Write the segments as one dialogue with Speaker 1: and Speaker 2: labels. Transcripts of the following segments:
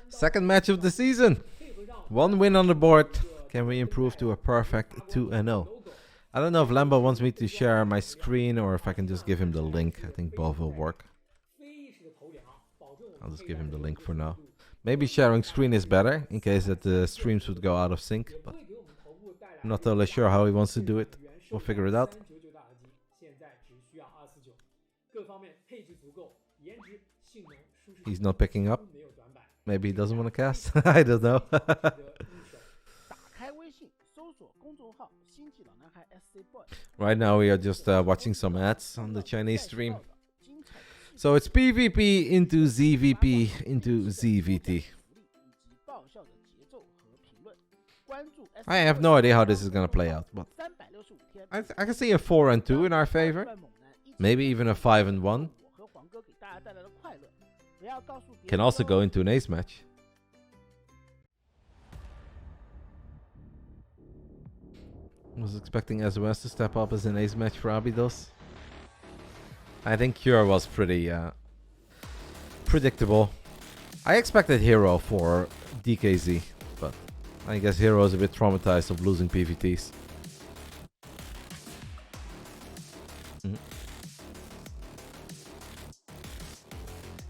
Speaker 1: Second match of the season. 1 win on the board. Can we improve to a perfect 2-0? I don't know if Lambo wants me to share my screen or if I can just give him the link. I think both will work. I'll just give him the link for now. Maybe sharing screen is better in case that the streams would go out of sync. But I'm not totally sure how he wants to do it. We'll figure it out. He's not picking up. Maybe he doesn't want to cast. I don't know. Right now we are just watching some ads on the Chinese stream. So it's PvP into ZVP into ZVT. I have no idea how this is going to play out, but I can see a 4-2 in our favor. Maybe even a 5-1. Can also go into an ace match. I was expecting SOS to step up as an ace match for Abydos. I think Cure was pretty predictable. I expected Hero for DKZ, but I guess Hero is a bit traumatized of losing PVTs.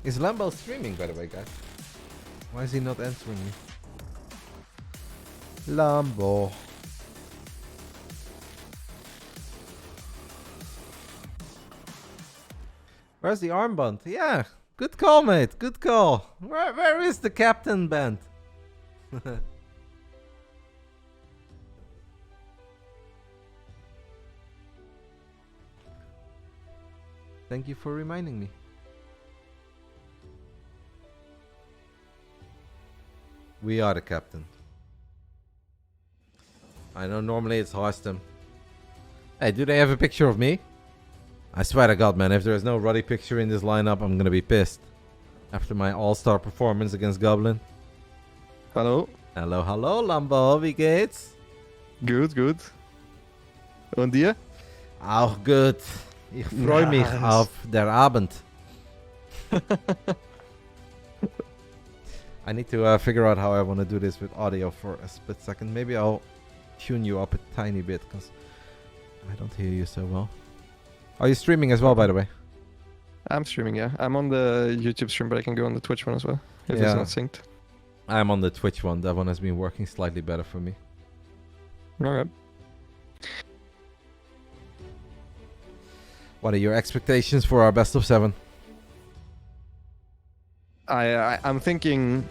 Speaker 1: Is Lambo streaming, by the way, guys? Why is he not answering me? Lambo. Where's the armband? Yeah, good call, mate. Good call. Where is the captain band? Thank you for reminding me. We are the captain. I know normally it's Harstem. Hey, do they have a picture of me? I swear to God, man, if there is no Ruddy picture in this lineup, I'm gonna be pissed. After my all-star performance against Goblin.
Speaker 2: Hallo.
Speaker 1: Hallo, hallo, Lambo, wie geht's?
Speaker 2: Gut, gut. Und dir?
Speaker 1: Auch gut. Ich freue mich auf der Abend. I need to figure out how I want to do this with audio for a split second. Maybe I'll tune you up a tiny bit, because I don't hear you so well. Are you streaming as well, by the way?
Speaker 2: I'm streaming, yeah. I'm on the YouTube stream, but I can go on the Twitch one as well, if it's not synced.
Speaker 1: I'm on the Twitch one. That one has been working slightly better for me.
Speaker 2: Alright.
Speaker 1: What are your expectations for our best of 7?
Speaker 2: I'm thinking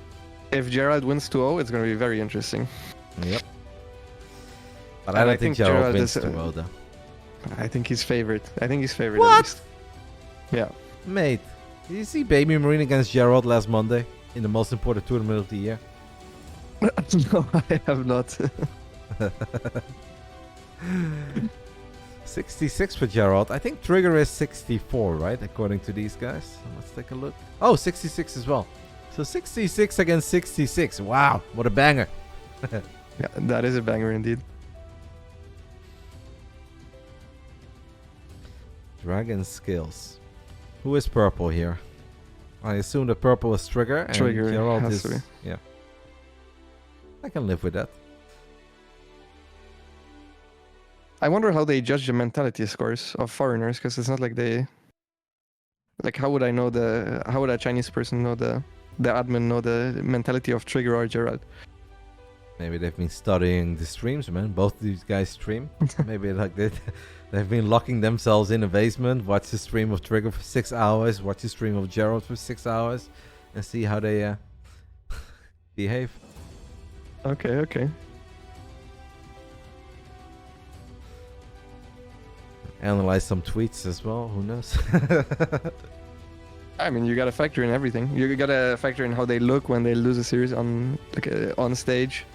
Speaker 2: if Gerald wins 2-0, it's going to be very interesting.
Speaker 1: Yep. But I don't think Gerald wins 2-0 though.
Speaker 2: I think he's favored. I think he's favored
Speaker 1: What?
Speaker 2: at least. Yeah.
Speaker 1: Mate, did you see Baby Marine against Gerald last Monday in the most important tournament of the year?
Speaker 2: No, I have not.
Speaker 1: 66 for Gerald. I think Trigger is 64, right? According to these guys. Let's take a look. Oh, 66 as well. So 66 against 66. Wow, what a banger.
Speaker 2: Yeah, that is a banger indeed.
Speaker 1: Dragon skills. Who is purple here? I assume the purple is Trigger. And
Speaker 2: Trigger
Speaker 1: Gerald
Speaker 2: has
Speaker 1: is...
Speaker 2: to be.
Speaker 1: Yeah. I can live with that.
Speaker 2: I wonder how they judge the mentality scores of foreigners, because it's not like they... Like, how would I know the... How would a Chinese person know the admin know the mentality of Trigger or Gerald?
Speaker 1: Maybe they've been studying the streams, man. Both these guys stream. Maybe like they've been locking themselves in a basement, watch the stream of Trigger for 6 hours, watch the stream of Gerald for 6 hours, and see how they behave.
Speaker 2: Okay, okay.
Speaker 1: Analyze some tweets as well, who knows?
Speaker 2: I mean, you gotta factor in everything. You gotta factor in how they look when they lose a series on on stage.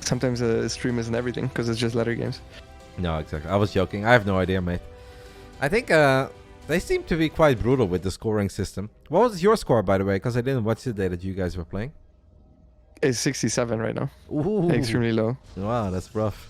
Speaker 2: Sometimes a stream isn't everything, because it's just ladder games.
Speaker 1: No, exactly. I was joking. I have no idea, mate. I think they seem to be quite brutal with the scoring system. What was your score, by the way? Because I didn't watch the day that you guys were playing.
Speaker 2: It's 67 right now.
Speaker 1: Ooh.
Speaker 2: Extremely low.
Speaker 1: Wow, that's rough.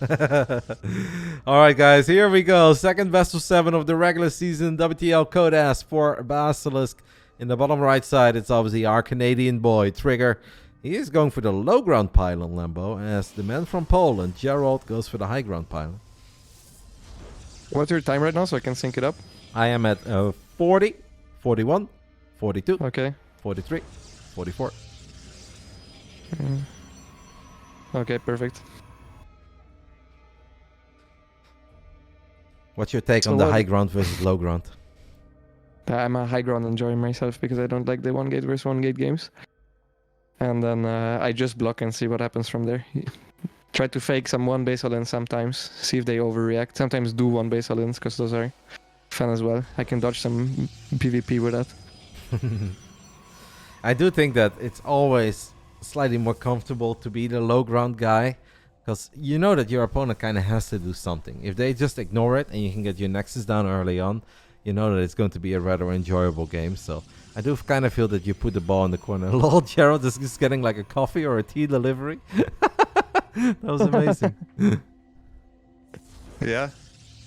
Speaker 1: All right, guys, here we go. Second best of 7 of the regular season WTL Code Ass for Basilisk In the bottom right side, it's obviously our Canadian boy, Trigger. He is going for the low ground pylon, Lambo, as the man from Poland, Gerald, goes for the high ground pylon.
Speaker 2: What's your time right now so I can sync it up?
Speaker 1: I am at 40, 41, 42,
Speaker 2: Okay.
Speaker 1: 43, 44.
Speaker 2: Okay, perfect.
Speaker 1: What's your take
Speaker 2: So
Speaker 1: on the
Speaker 2: what-
Speaker 1: high ground versus low ground?
Speaker 2: I'm a high ground enjoyer myself because I don't like the one gate versus one gate games. And then I just block and see what happens from there. Try to fake some one base all-in sometimes, see if they overreact. Sometimes do one base all-ins because those are fun as well. I can dodge some PvP with that.
Speaker 1: I do think that it's always slightly more comfortable to be the low ground guy, because you know that your opponent kind of has to do something. If they just ignore it and you can get your Nexus down early on, you know that it's going to be a rather enjoyable game. So I do kind of feel that you put the ball in the corner. Lol, Gerald is just getting like a coffee or a tea delivery. That was amazing.
Speaker 2: Yeah.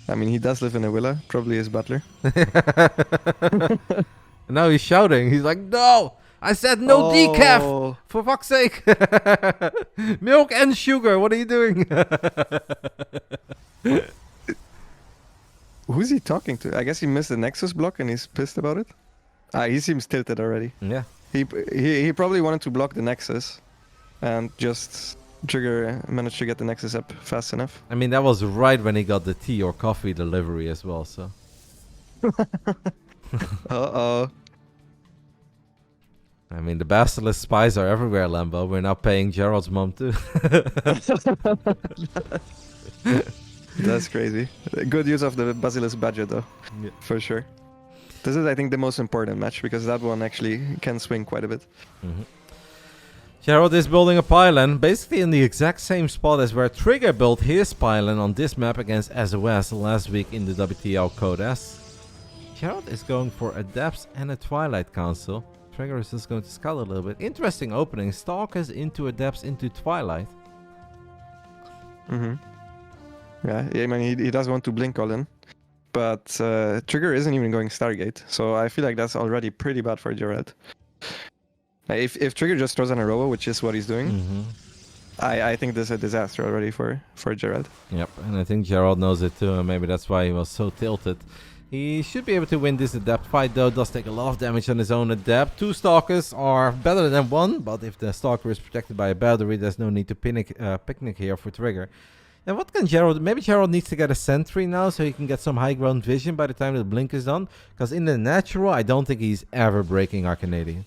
Speaker 2: I mean, he does live in a villa, probably his butler.
Speaker 1: And now he's shouting. He's like, no! I said no decaf! For fuck's sake! Milk and sugar, what are you doing?
Speaker 2: Who's he talking to? I guess he missed the Nexus block and he's pissed about it. He seems tilted already.
Speaker 1: Yeah.
Speaker 2: He probably wanted to block the Nexus and just Trigger managed to get the Nexus up fast enough.
Speaker 1: I mean, that was right when he got the tea or coffee delivery as well, so.
Speaker 2: Uh-oh.
Speaker 1: I mean, the Basilisk spies are everywhere, Lambo. We're now paying Gerald's mom too.
Speaker 2: That's crazy. Good use of the Basilisk budget though,
Speaker 1: Yeah.
Speaker 2: for sure. This is, I think, the most important match because that one actually can swing quite a bit.
Speaker 1: Mm-hmm. Gerald is building a pylon, basically in the exact same spot as where Trigger built his pylon on this map against SOS last week in the WTL Code S. Gerald is going for a Depths and a Twilight Council. Trigger is just going to scout a little bit. Interesting opening. Stalkers into a Depths into Twilight.
Speaker 2: Mm-hmm. Yeah, I mean, he does want to blink all in. But Trigger isn't even going Stargate, so I feel like that's already pretty bad for Gerald. If Trigger just throws on a robo, which is what he's doing,
Speaker 1: Mm-hmm.
Speaker 2: I think this is a disaster already for Gerald.
Speaker 1: Yep, and I think Gerald knows it too, and maybe that's why he was so tilted. He should be able to win this Adept fight, though. Does take a lot of damage on his own Adept. 2 Stalkers are better than 1, but if the Stalker is protected by a battery, there's no need to picnic here for Trigger. And what can Gerald... Maybe Gerald needs to get a sentry now so he can get some high ground vision by the time the blink is done. Because in the natural, I don't think he's ever breaking our Canadian.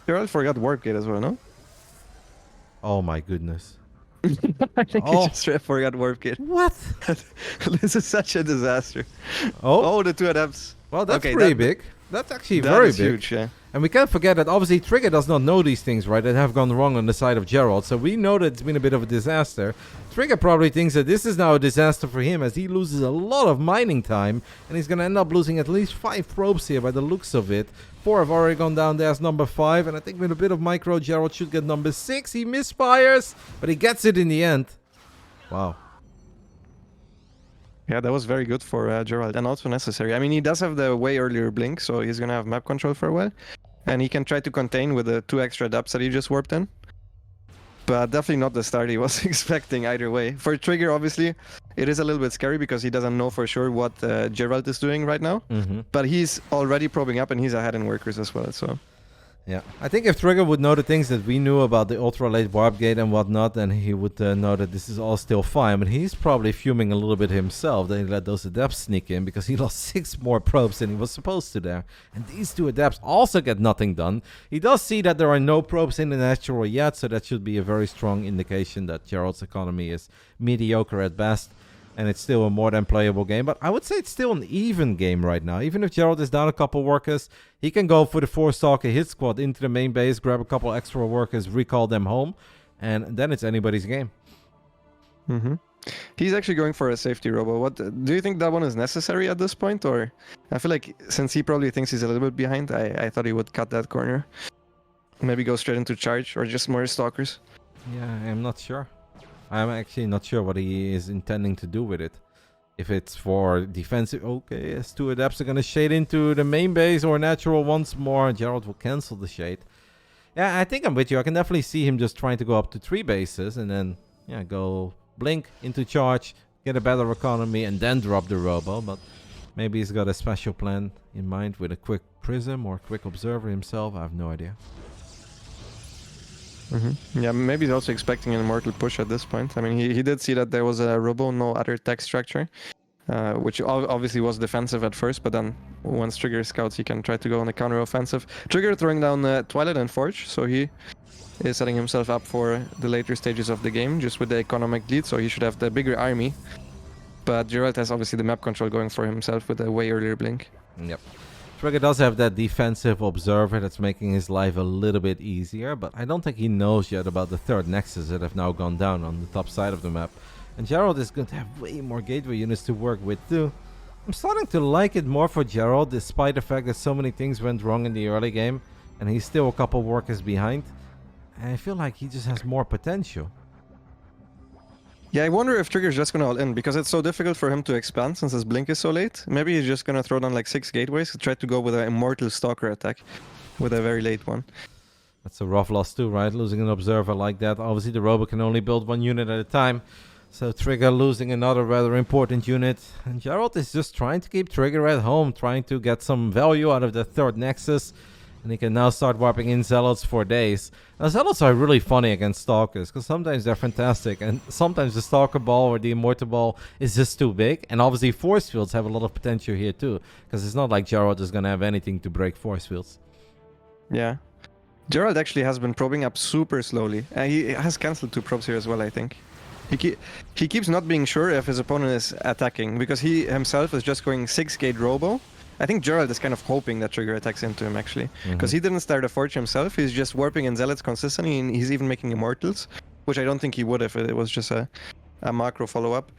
Speaker 2: Gerald forgot Warp Gate as well, no?
Speaker 1: Oh my goodness.
Speaker 2: I think he just forgot Warp Gate.
Speaker 1: What?
Speaker 2: This is such a disaster.
Speaker 1: Oh,
Speaker 2: Oh, the 2 Adepts.
Speaker 1: well, that's
Speaker 2: okay,
Speaker 1: pretty
Speaker 2: that-
Speaker 1: big. That's actually
Speaker 2: That
Speaker 1: very
Speaker 2: is
Speaker 1: big.
Speaker 2: huge, yeah.
Speaker 1: And we can't forget that obviously Trigger does not know these things, right? That have gone wrong on the side of Gerald. So we know that it's been a bit of a disaster. Trigger probably thinks that this is now a disaster for him as he loses a lot of mining time. And he's going to end up losing at least 5 probes here by the looks of it. 4 have already gone down. There's number 5. And I think with a bit of micro, Gerald should get number 6. He misfires, but he gets it in the end. Wow.
Speaker 2: Yeah, that was very good for Gerald and also necessary. I mean, he does have the way earlier blink, so he's going to have map control for a while. And he can try to contain with the 2 extra depths that he just warped in. But definitely not the start he was expecting either way. For Trigger, obviously, it is a little bit scary because he doesn't know for sure what Gerald is doing right now.
Speaker 1: Mm-hmm.
Speaker 2: But he's already probing up and he's ahead in workers as well, so...
Speaker 1: Yeah, I think if Trigger would know the things that we knew about the ultra late warp gate and whatnot, then he would know that this is all still fine. But he's probably fuming a little bit himself that he let those adepts sneak in because he lost 6 more probes than he was supposed to there. And these 2 adepts also get nothing done. He does see that there are no probes in the natural yet, so that should be a very strong indication that Gerald's economy is mediocre at best. And it's still a more than playable game. But I would say it's still an even game right now. Even if Gerald is down a couple workers, he can go for the 4-stalker hit squad into the main base, grab a couple extra workers, recall them home, and then it's anybody's game.
Speaker 2: Mm-hmm. He's actually going for a safety robo. What do you think that one is necessary at this point? Or I feel like since he probably thinks he's a little bit behind, I thought he would cut that corner. Maybe go straight into charge or just more stalkers.
Speaker 1: Yeah, I'm not sure. I'm actually not sure what he is intending to do with it. If it's for defensive, okay, as 2 adepts are going to shade into the main base or natural once more. Gerald will cancel the shade. Yeah, I think I'm with you. I can definitely see him just trying to go up to 3 bases and then, yeah, go blink into charge, get a better economy, and then drop the robo. But maybe he's got a special plan in mind with a quick prism or quick observer himself. I have no idea.
Speaker 2: Yeah, maybe he's also expecting an immortal push at this point. I mean, he did see that there was a robo, no other tech structure, which obviously was defensive at first, but then once Trigger scouts, he can try to go on the counter-offensive. Trigger throwing down Twilight and Forge, so he is setting himself up for the later stages of the game, just with the economic lead, so he should have the bigger army. But Gerald has obviously the map control going for himself with a way earlier blink.
Speaker 1: Yep. Trigger does have that defensive observer that's making his life a little bit easier, but I don't think he knows yet about the 3rd nexus that have now gone down on the top side of the map. And Gerald is going to have way more gateway units to work with too. I'm starting to like it more for Gerald, despite the fact that so many things went wrong in the early game, and he's still a couple workers behind. And I feel like he just has more potential.
Speaker 2: Yeah, I wonder if Trigger's just gonna all in, because it's so difficult for him to expand since his blink is so late. Maybe he's just gonna throw down like 6 gateways to try to go with an immortal stalker attack with a very late one.
Speaker 1: That's a rough loss too, right? Losing an observer like that. Obviously the robot can only build 1 unit at a time. So Trigger losing another rather important unit. And Gerald is just trying to keep Trigger at home, trying to get some value out of the 3rd nexus. And he can now start warping in Zealots for days. Now Zealots are really funny against Stalkers, because sometimes they're fantastic, and sometimes the Stalker ball or the Immortal ball is just too big. And obviously force fields have a lot of potential here too, because it's not like Gerald is going to have anything to break force fields.
Speaker 2: Yeah. Gerald actually has been probing up super slowly. He has cancelled 2 probes here as well, I think. He keeps not being sure if his opponent is attacking, because he himself is just going 6-gate robo. I think Gerald is kind of hoping that Trigger attacks into him, actually. Because he didn't start a Forge himself. He's just warping in Zealots consistently, and he's even making Immortals, which I don't think he would if it was just a macro follow-up.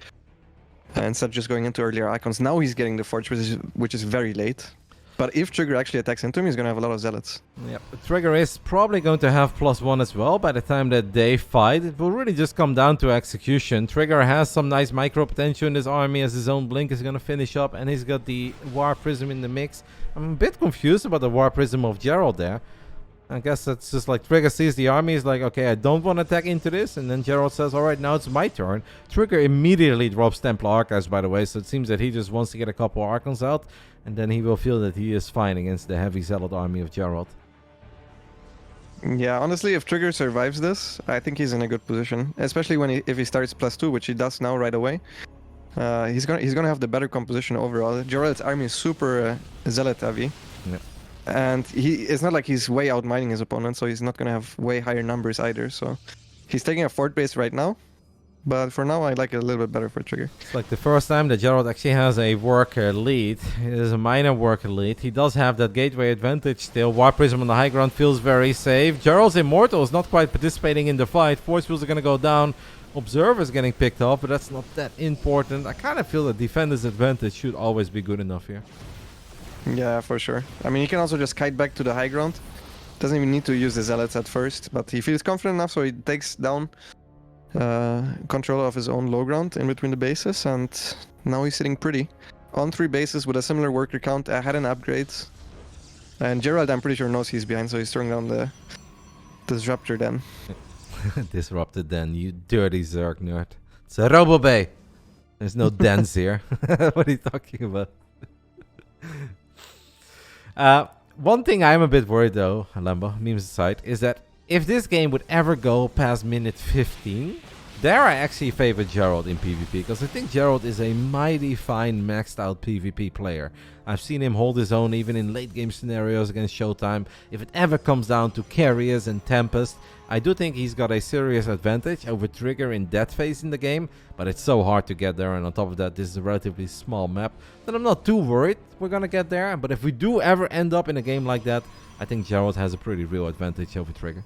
Speaker 2: Instead of just going into earlier icons. Now he's getting the Forge, which is very late. But if Trigger actually attacks into him, he's going to have a lot of Zealots.
Speaker 1: Yep. Trigger is probably going to have +1 as well by the time that they fight. It will really just come down to execution. Trigger has some nice micro potential in this army as his own blink is going to finish up. And he's got the War Prism in the mix. I'm a bit confused about the War Prism of Gerald there. I guess that's just like Trigger sees the army, is like, okay, I don't want to attack into this. And then Gerald says, all right, now it's my turn. Trigger immediately drops Templar Archives, by the way. So it seems that he just wants to get a couple Archons out. And then he will feel that he is fine against the heavy Zealot army of Gerald.
Speaker 2: Yeah, honestly, if Trigger survives this, I think he's in a good position. Especially if he starts +2, which he does now right away. He's gonna have the better composition overall. Gerald's army is super Zealot heavy.
Speaker 1: Yeah.
Speaker 2: And it's not like he's way outmining his opponent, so he's not going to have way higher numbers either. So he's taking a fort base right now. But for now, I like it a little bit better for Trigger.
Speaker 1: It's like the first time that Gerald actually has a worker lead. It is a minor worker lead. He does have that gateway advantage still. War Prism on the high ground feels very safe. Gerald's Immortal is not quite participating in the fight. Force fields are going to go down. Observer's getting picked off, but that's not that important. I kind of feel that Defender's advantage should always be good enough here.
Speaker 2: Yeah, for sure. I mean, he can also just kite back to the high ground. Doesn't even need to use the Zealots at first, but he feels confident enough, so he takes down control of his own low ground in between the bases, and now he's sitting pretty. On 3 bases with a similar worker count, ahead in upgrades. And Gerald, I'm pretty sure, knows he's behind, so he's throwing down the Disruptor then.
Speaker 1: Disrupted then, you dirty Zerg nerd. It's a Robo Bay. There's no dens here. What are you talking about? One thing I'm a bit worried though, Lambo, memes aside, is that if this game would ever go past minute 15, there I actually favor Gerald in PvP, because I think Gerald is a mighty fine maxed out PvP player. I've seen him hold his own even in late game scenarios against Showtime. If it ever comes down to carriers and Tempest, I do think he's got a serious advantage over Trigger in that phase in the game, but it's so hard to get there, and on top of that, this is a relatively small map, that I'm not too worried we're gonna get there. But if we do ever end up in a game like that, I think Gerald has a pretty real advantage over Trigger.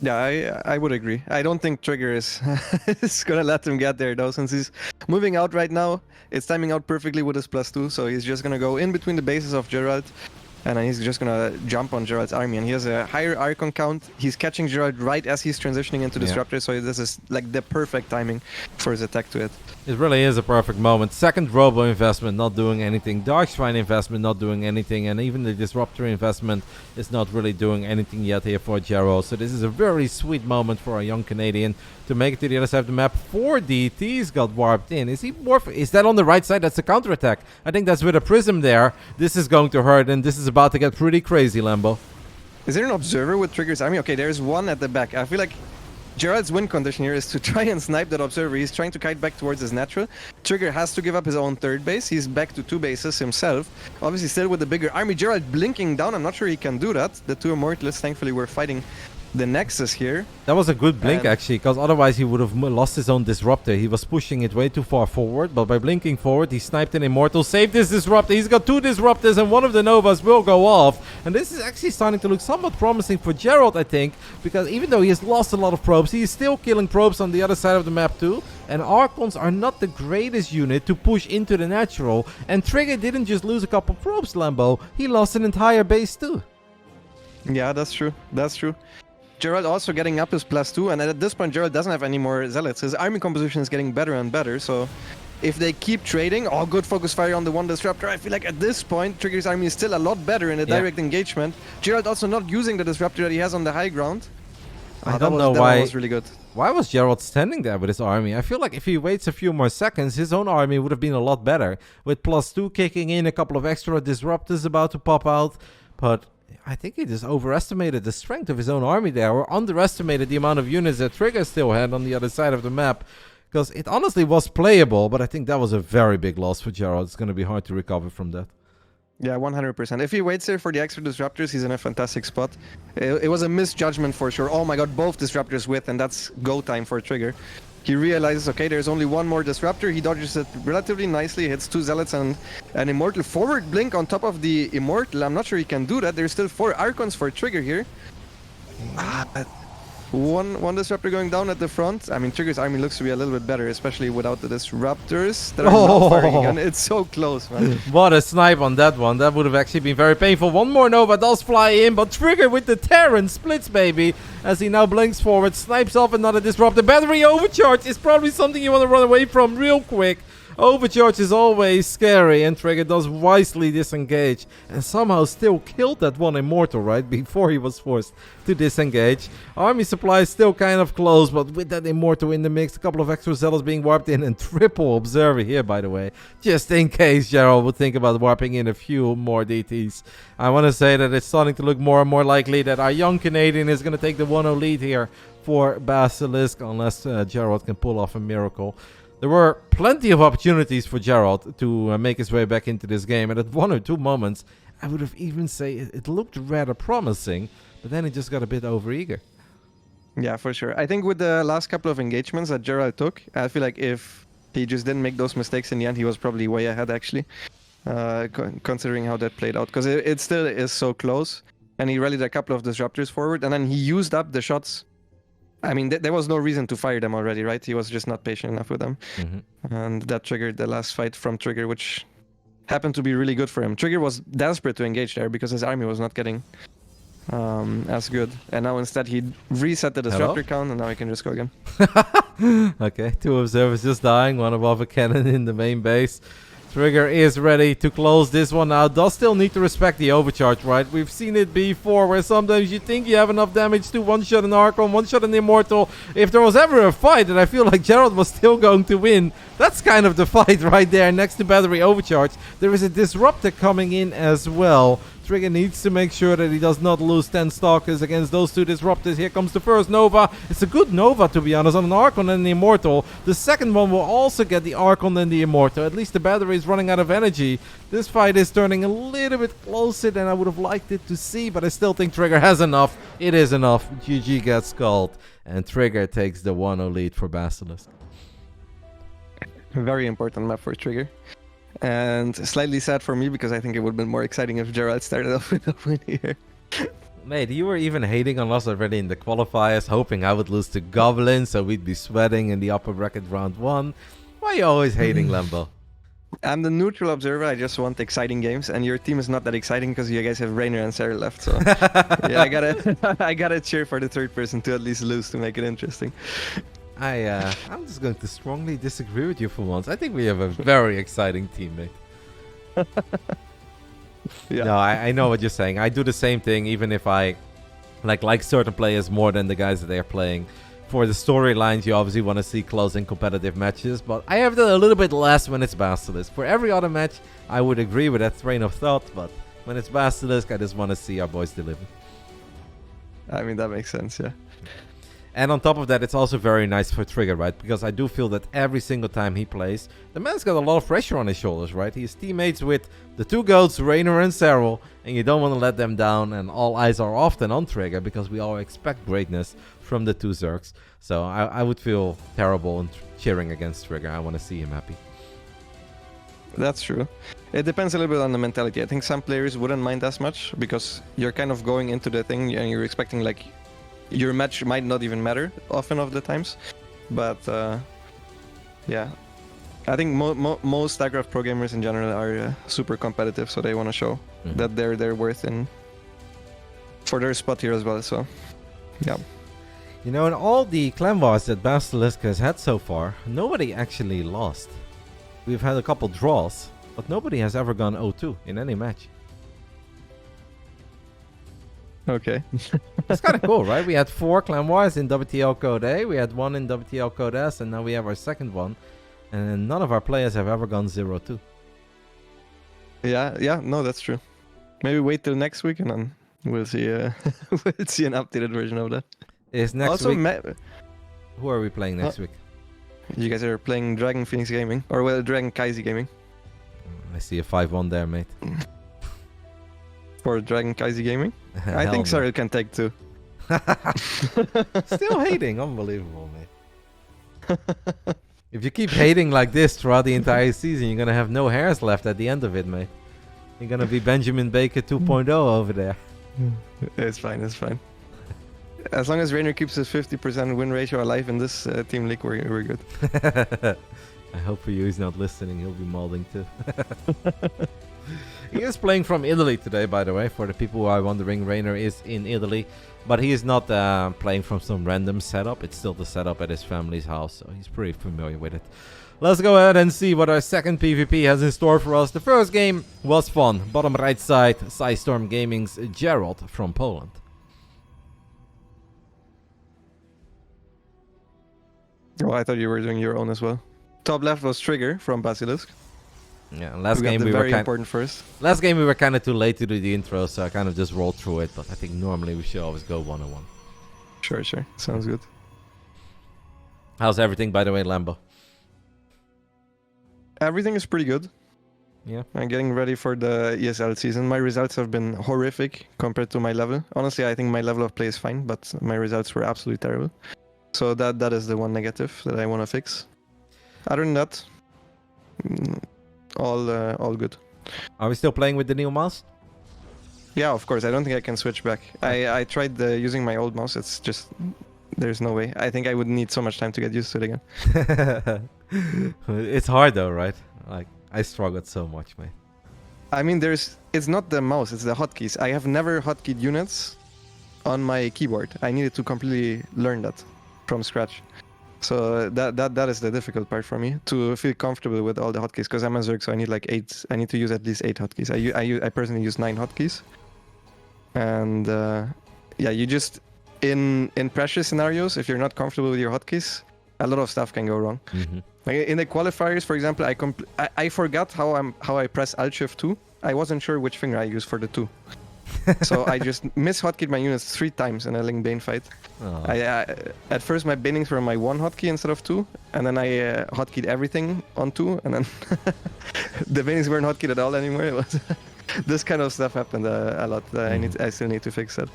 Speaker 2: Yeah, I would agree. I don't think Trigger is gonna let him get there though, since he's moving out right now. It's timing out perfectly with his +2, so he's just gonna go in between the bases of Gerald, And then he's just gonna jump on Gerald's army, and he has a higher Archon count. He's catching Gerald right as he's transitioning into Disruptor, so this is like the perfect timing for his attack to it.
Speaker 1: It really is a perfect moment. Second Robo investment not doing anything. Dark Shrine investment not doing anything. And even the Disruptor investment is not really doing anything yet here for Gerald. So this is a very sweet moment for a young Canadian to make it to the other side of the map. 4 DTs got warped in. Is he more? Is that on the right side? That's a counterattack. I think that's with a Prism there. This is going to hurt, and this is about to get pretty crazy, Lambo.
Speaker 2: Is there an observer with Trigger's army? Okay, there's one at the back. I feel like Gerald's win condition here is to try and snipe that observer. He's trying to kite back towards his natural. Trigger has to give up his own third base. He's back to 2 bases himself. Obviously still with the bigger army. Gerald blinking down. I'm not sure he can do that. The 2 Immortalists thankfully were fighting the Nexus here.
Speaker 1: That was a good blink actually, because otherwise he would have lost his own Disruptor. He was pushing it way too far forward, but by blinking forward he sniped an Immortal, saved his Disruptor. He's got 2 Disruptors and one of the Novas will go off, and this is actually starting to look somewhat promising for Gerald, I think, because even though he has lost a lot of probes, he is still killing probes on the other side of the map too, and Archons are not the greatest unit to push into the natural, and Trigger didn't just lose a couple probes, Lambo, he lost an entire base too.
Speaker 2: Yeah, that's true. That's true. Gerald also getting up his +2, and at this point Gerald doesn't have any more Zealots. His army composition is getting better and better, so if they keep trading, all good focus fire on the 1 Disruptor, I feel like at this point Trigger's army is still a lot better in the direct engagement. Gerald also not using the Disruptor that he has on the high ground.
Speaker 1: I don't know why.
Speaker 2: That was really good.
Speaker 1: Why was Gerald standing there with his army? I feel like if he waits a few more seconds, his own army would have been a lot better. With +2 kicking in, a couple of extra Disruptors about to pop out, but I think he just overestimated the strength of his own army there, or underestimated the amount of units that Trigger still had on the other side of the map. Because it honestly was playable, but I think that was a very big loss for Gerald. It's going to be hard to recover from that.
Speaker 2: Yeah, 100%. If he waits there for the extra Disruptors, he's in a fantastic spot. It was a misjudgment for sure. Oh my god, both Disruptors with, and that's go time for Trigger. He realizes, okay, there's only 1 more Disruptor. He dodges it relatively nicely, hits 2 Zealots and an Immortal. Forward blink on top of the Immortal. I'm not sure he can do that. There's still 4 Archons for Trigger here. One Disruptor going down at the front. I mean, Trigger's army looks to be a little bit better, especially without the Disruptors that are not firing again. It's so close, man.
Speaker 1: What a snipe on that one. That would have actually been very painful. 1 more Nova does fly in, but Trigger with the Terran splits, baby, as he now blinks forward, snipes off another Disruptor. Battery overcharge is probably something you want to run away from real quick. Overcharge is always scary, and Trigger does wisely disengage and somehow still killed that 1 Immortal right before he was forced to disengage. Army supply is still kind of close, but with that Immortal in the mix, a couple of extra Zealots being warped in, and triple Observer here, by the way, just in case Gerald would think about warping in a few more DTs. I want to say that it's starting to look more and more likely that our young Canadian is going to take the 1-0 lead here for Basilisk, unless Gerald can pull off a miracle. There were plenty of opportunities for Gerald to make his way back into this game, and at 1 or 2 moments, I would have even say it looked rather promising, but then he just got a bit overeager.
Speaker 2: Yeah, for sure. I think with the last couple of engagements that Gerald took, I feel like if he just didn't make those mistakes in the end, he was probably way ahead, actually, considering how that played out, because it still is so close, and he rallied a couple of Disruptors forward, and then he used up the shots. I mean, there was no reason to fire them already, right? He was just not patient enough with them. And that triggered the last fight from Trigger, which happened to be really good for him. Trigger was desperate to engage there because his army was not getting as good. And now instead he reset the Disruptor count, and now he can just go again.
Speaker 1: Okay, 2 Observers just dying, 1 above a cannon in the main base. Trigger is ready to close this one out. Does still need to respect the overcharge, right? We've seen it before, where sometimes you think you have enough damage to one-shot an Archon, one-shot an Immortal. If there was ever a fight that I feel like Gerald was still going to win, that's kind of the fight right there next to battery overcharge. There is a Disruptor coming in as well. Trigger needs to make sure that he does not lose 10 Stalkers against those 2 Disruptors. Here comes the first Nova. It's a good Nova, to be honest, on an Archon and an Immortal. The second one will also get the Archon and the Immortal. At least the battery is running out of energy. This fight is turning a little bit closer than I would have liked it to see, but I still think Trigger has enough. It is enough. GG gets called, and Trigger takes the 1-0 lead for Basilisk.
Speaker 2: Very important map for Trigger. And slightly sad for me, because I think it would have been more exciting if Gerald started off with a win here.
Speaker 1: Mate, you were even hating on us already in the qualifiers, hoping I would lose to Goblin, so we'd be sweating in the upper bracket round 1. Why are you always hating, Lambo?
Speaker 2: I'm the neutral observer. I just want exciting games, and your team is not that exciting because you guys have Reynor and Serral left. So yeah, I gotta I gotta cheer for the third person to at least lose to make it interesting.
Speaker 1: I'm just going to strongly disagree with you for once. I think we have a very exciting teammate.
Speaker 2: Yeah.
Speaker 1: No, I know what you're saying. I do the same thing, even if I like certain players more than the guys that they're playing. For the storylines, you obviously want to see close and competitive matches, but I have that a little bit less when it's Basilisk. For every other match, I would agree with that train of thought, but when it's Basilisk, I just want to see our boys deliver.
Speaker 2: I mean, that makes sense, yeah.
Speaker 1: And on top of that, it's also very nice for Trigger, right? Because I do feel that every single time he plays, the man's got a lot of pressure on his shoulders, right? He's teammates with the two GOATs, Reynor and Serral, and you don't want to let them down, and all eyes are often on Trigger because we all expect greatness from the two Zergs. So I would feel terrible in cheering against Trigger. I want to see him happy.
Speaker 2: That's true. It depends a little bit on the mentality. I think some players wouldn't mind as much because you're kind of going into the thing and you're expecting like your match might not even matter often of the times. But yeah, I think most StarCraft pro gamers in general are super competitive, so they want to show that they're worth in for their spot here as well. So yeah.
Speaker 1: You know, in all the clan wars that Basilisk has had so far, nobody actually lost. We've had a couple draws, but nobody has ever gone 0-2 in any match.
Speaker 2: Okay.
Speaker 1: It's kind of cool, right? We had 4 clan wars in WTL Code A, we had 1 in WTL Code S, and now we have our second one. And none of our players have ever gone 0-2.
Speaker 2: Yeah, no, that's true. Maybe wait till next week and then we'll see we'll see an updated version of that.
Speaker 1: Is next
Speaker 2: also,
Speaker 1: week... Who are we playing next week?
Speaker 2: You guys are playing Dragon Phoenix Gaming, or well, Dragon Kaisi Gaming.
Speaker 1: I see a 5-1 there, mate.
Speaker 2: For Dragon Kaisi Gaming? I think Serral can take 2.
Speaker 1: Still hating, unbelievable, mate. If you keep hating like this throughout the entire season, you're gonna have no hairs left at the end of it, mate. You're gonna be Benjamin Baker 2.0 over there.
Speaker 2: It's fine, it's fine. As long as Reynor keeps his 50% win ratio alive in this team league, we're good.
Speaker 1: I hope for you he's not listening. He'll be molding too. He is playing from Italy today, by the way. For the people who are wondering, Reynor is in Italy. But he is not playing from some random setup. It's still the setup at his family's house, so he's pretty familiar with it. Let's go ahead and see what our second PvP has in store for us. The first game was fun. Bottom right side, PSISTORM Gaming's Gerald from Poland.
Speaker 2: Oh, I thought you were doing your own as well. Top left was Trigger from Basilisk.
Speaker 1: Yeah, last game we
Speaker 2: were important first.
Speaker 1: Last game we were kind of too late to do the intro, so I kind of just rolled through it. But I think normally we should always go 1-on-1.
Speaker 2: Sure. Sounds good.
Speaker 1: How's everything, by the way, Lambo?
Speaker 2: Everything is pretty good.
Speaker 1: Yeah.
Speaker 2: I'm getting ready for the ESL season. My results have been horrific compared to my level. Honestly, I think my level of play is fine, but my results were absolutely terrible. So that is the one negative that I want to fix. Other than that, all good.
Speaker 1: Are we still playing with the new mouse?
Speaker 2: Yeah, of course. I don't think I can switch back. I tried using my old mouse. It's just there's no way. I think I would need so much time to get used to it again.
Speaker 1: It's hard though, right? Like I struggled so much, man.
Speaker 2: I mean, it's not the mouse, it's the hotkeys. I have never hotkeyed units on my keyboard. I needed to completely learn that from scratch. So that is the difficult part for me, to feel comfortable with all the hotkeys, because I'm a Zerg, so I need like 8. I need to use at least 8 hotkeys. I personally use 9 hotkeys. And yeah, you just in pressure scenarios, if you're not comfortable with your hotkeys, a lot of stuff can go wrong.
Speaker 1: Mm-hmm.
Speaker 2: Like in the qualifiers, for example, I forgot how I press Alt Shift 2. I wasn't sure which finger I used for the 2. So I just mis-hotkeyed my units 3 times in a Ling Bane fight.
Speaker 1: Oh.
Speaker 2: At first my Banings were my 1 hotkey instead of 2, and then I hotkeyed everything on 2, and then the Banings weren't hotkeyed at all anymore. It was this kind of stuff happened a lot. I still need to fix that.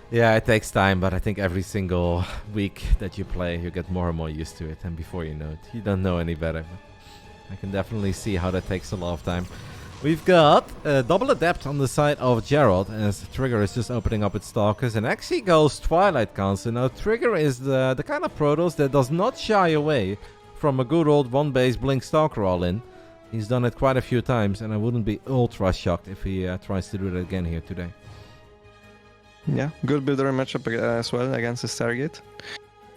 Speaker 1: Yeah, it takes time, but I think every single week that you play, you get more and more used to it, and before you know it, you don't know any better. I can definitely see how that takes a lot of time. We've got a double adept on the side of Gerald, as Trigger is just opening up its Stalkers, and actually goes Twilight Council. Now, Trigger is the kind of Protoss that does not shy away from a good old 1-base Blink Stalker all-in. He's done it quite a few times, and I wouldn't be ultra shocked if he tries to do it again here today.
Speaker 2: Yeah, good builder matchup as well against the Stargate.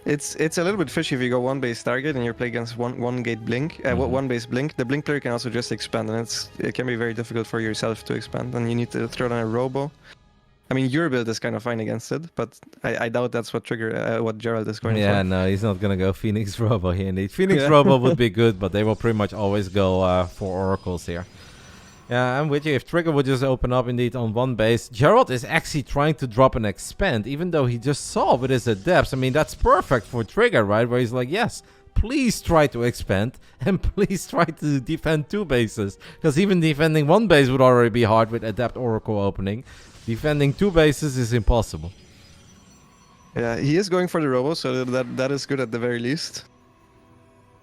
Speaker 2: It's a little bit fishy if you go one base Stargate and you play against one gate blink, one base blink. The blink player can also just expand, and it can be very difficult for yourself to expand, and you need to throw down a robo. I mean, your build is kind of fine against it, but I doubt that's what what Gerald is going for.
Speaker 1: Yeah, no, he's not gonna go Phoenix Robo here. Indeed, Phoenix Robo would be good, but they will pretty much always go for Oracles here. Yeah, I'm with you. If Trigger would just open up indeed on one base, Gerald is actually trying to drop an expand, even though he just saw with his adepts. I mean, that's perfect for Trigger, right? Where he's like, yes, please try to expand, and please try to defend 2 bases. Because even defending 1 base would already be hard with Adept Oracle opening. Defending 2 bases is impossible.
Speaker 2: Yeah, he is going for the robo, so that is good at the very least.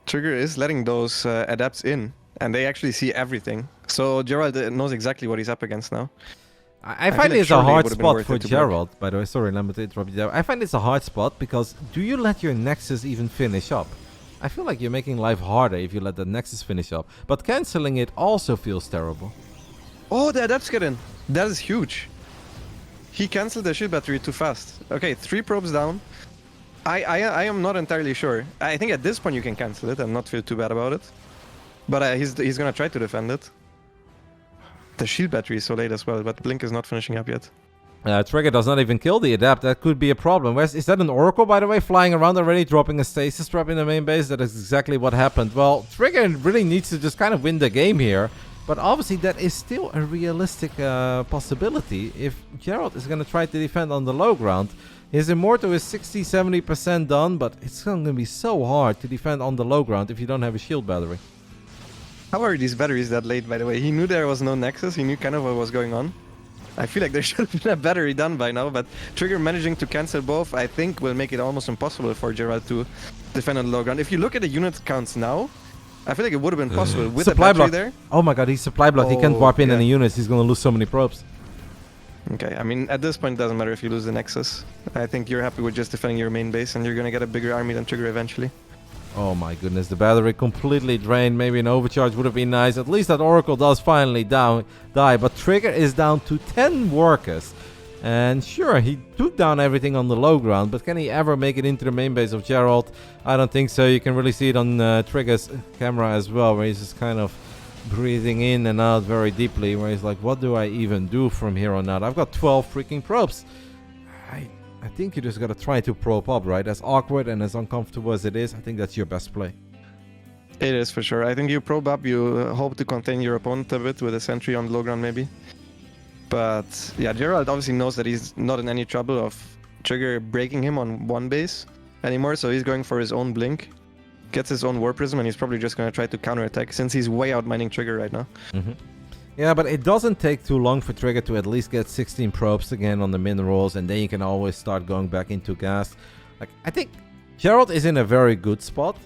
Speaker 2: Trigger is letting those adepts in, and they actually see everything. So Gerald knows exactly what he's up against now.
Speaker 1: I find it's a hard spot for Gerald, by the way. Sorry, Lambo, to interrupt you there. I find it's a hard spot because do you let your Nexus even finish up? I feel like you're making life harder if you let the Nexus finish up. But cancelling it also feels terrible.
Speaker 2: Oh, the adepts get in. That is huge. He cancelled the shield battery too fast. Okay, 3 probes down. I am not entirely sure. I think at this point you can cancel it and not feel too bad about it. But he's gonna try to defend it. The shield battery is so late as well, but Blink is not finishing up yet.
Speaker 1: Trigger does not even kill the Adept. That could be a problem. Is that an Oracle, by the way, flying around already, dropping a stasis trap in the main base? That is exactly what happened. Well, Trigger really needs to just kind of win the game here. But obviously that is still a realistic possibility if Gerald is going to try to defend on the low ground. His Immortal is 60-70% done, but it's going to be so hard to defend on the low ground if you don't have a shield battery.
Speaker 2: How are these batteries that late, by the way? He knew there was no Nexus, he knew kind of what was going on. I feel like there should have been a battery done by now, but Trigger managing to cancel both, I think, will make it almost impossible for Gerald to defend on the low ground. If you look at the unit counts now, I feel like it would have been possible with
Speaker 1: supply
Speaker 2: a battery
Speaker 1: block
Speaker 2: there.
Speaker 1: Oh my god, he's supply blocked. He can't warp in any units. He's going to lose so many probes.
Speaker 2: Okay, I mean, at this point, it doesn't matter if you lose the Nexus. I think you're happy with just defending your main base, and you're going to get a bigger army than Trigger eventually.
Speaker 1: Oh my goodness, the battery completely drained. Maybe an overcharge would have been nice. At least that Oracle does finally die. But Trigger is down to 10 workers. And sure, he took down everything on the low ground, but can he ever make it into the main base of Gerald? I don't think so. You can really see it on Trigger's camera as well, where he's just kind of breathing in and out very deeply, where he's like, what do I even do from here on out? I've got 12 freaking probes. I think you just gotta try to probe up, right? As awkward and as uncomfortable as it is, I think that's your best play.
Speaker 2: It is for sure. I think you probe up, you hope to contain your opponent a bit with a sentry on the low ground maybe. But yeah, Gerald obviously knows that he's not in any trouble of Trigger breaking him on 1 base anymore, so he's going for his own Blink. Gets his own War Prism, and he's probably just going to try to counterattack since he's way outmining Trigger right now.
Speaker 1: Yeah, but it doesn't take too long for Trigger to at least get 16 probes again on the minerals, and then you can always start going back into gas. Like, I think Gerald is in a very good spot,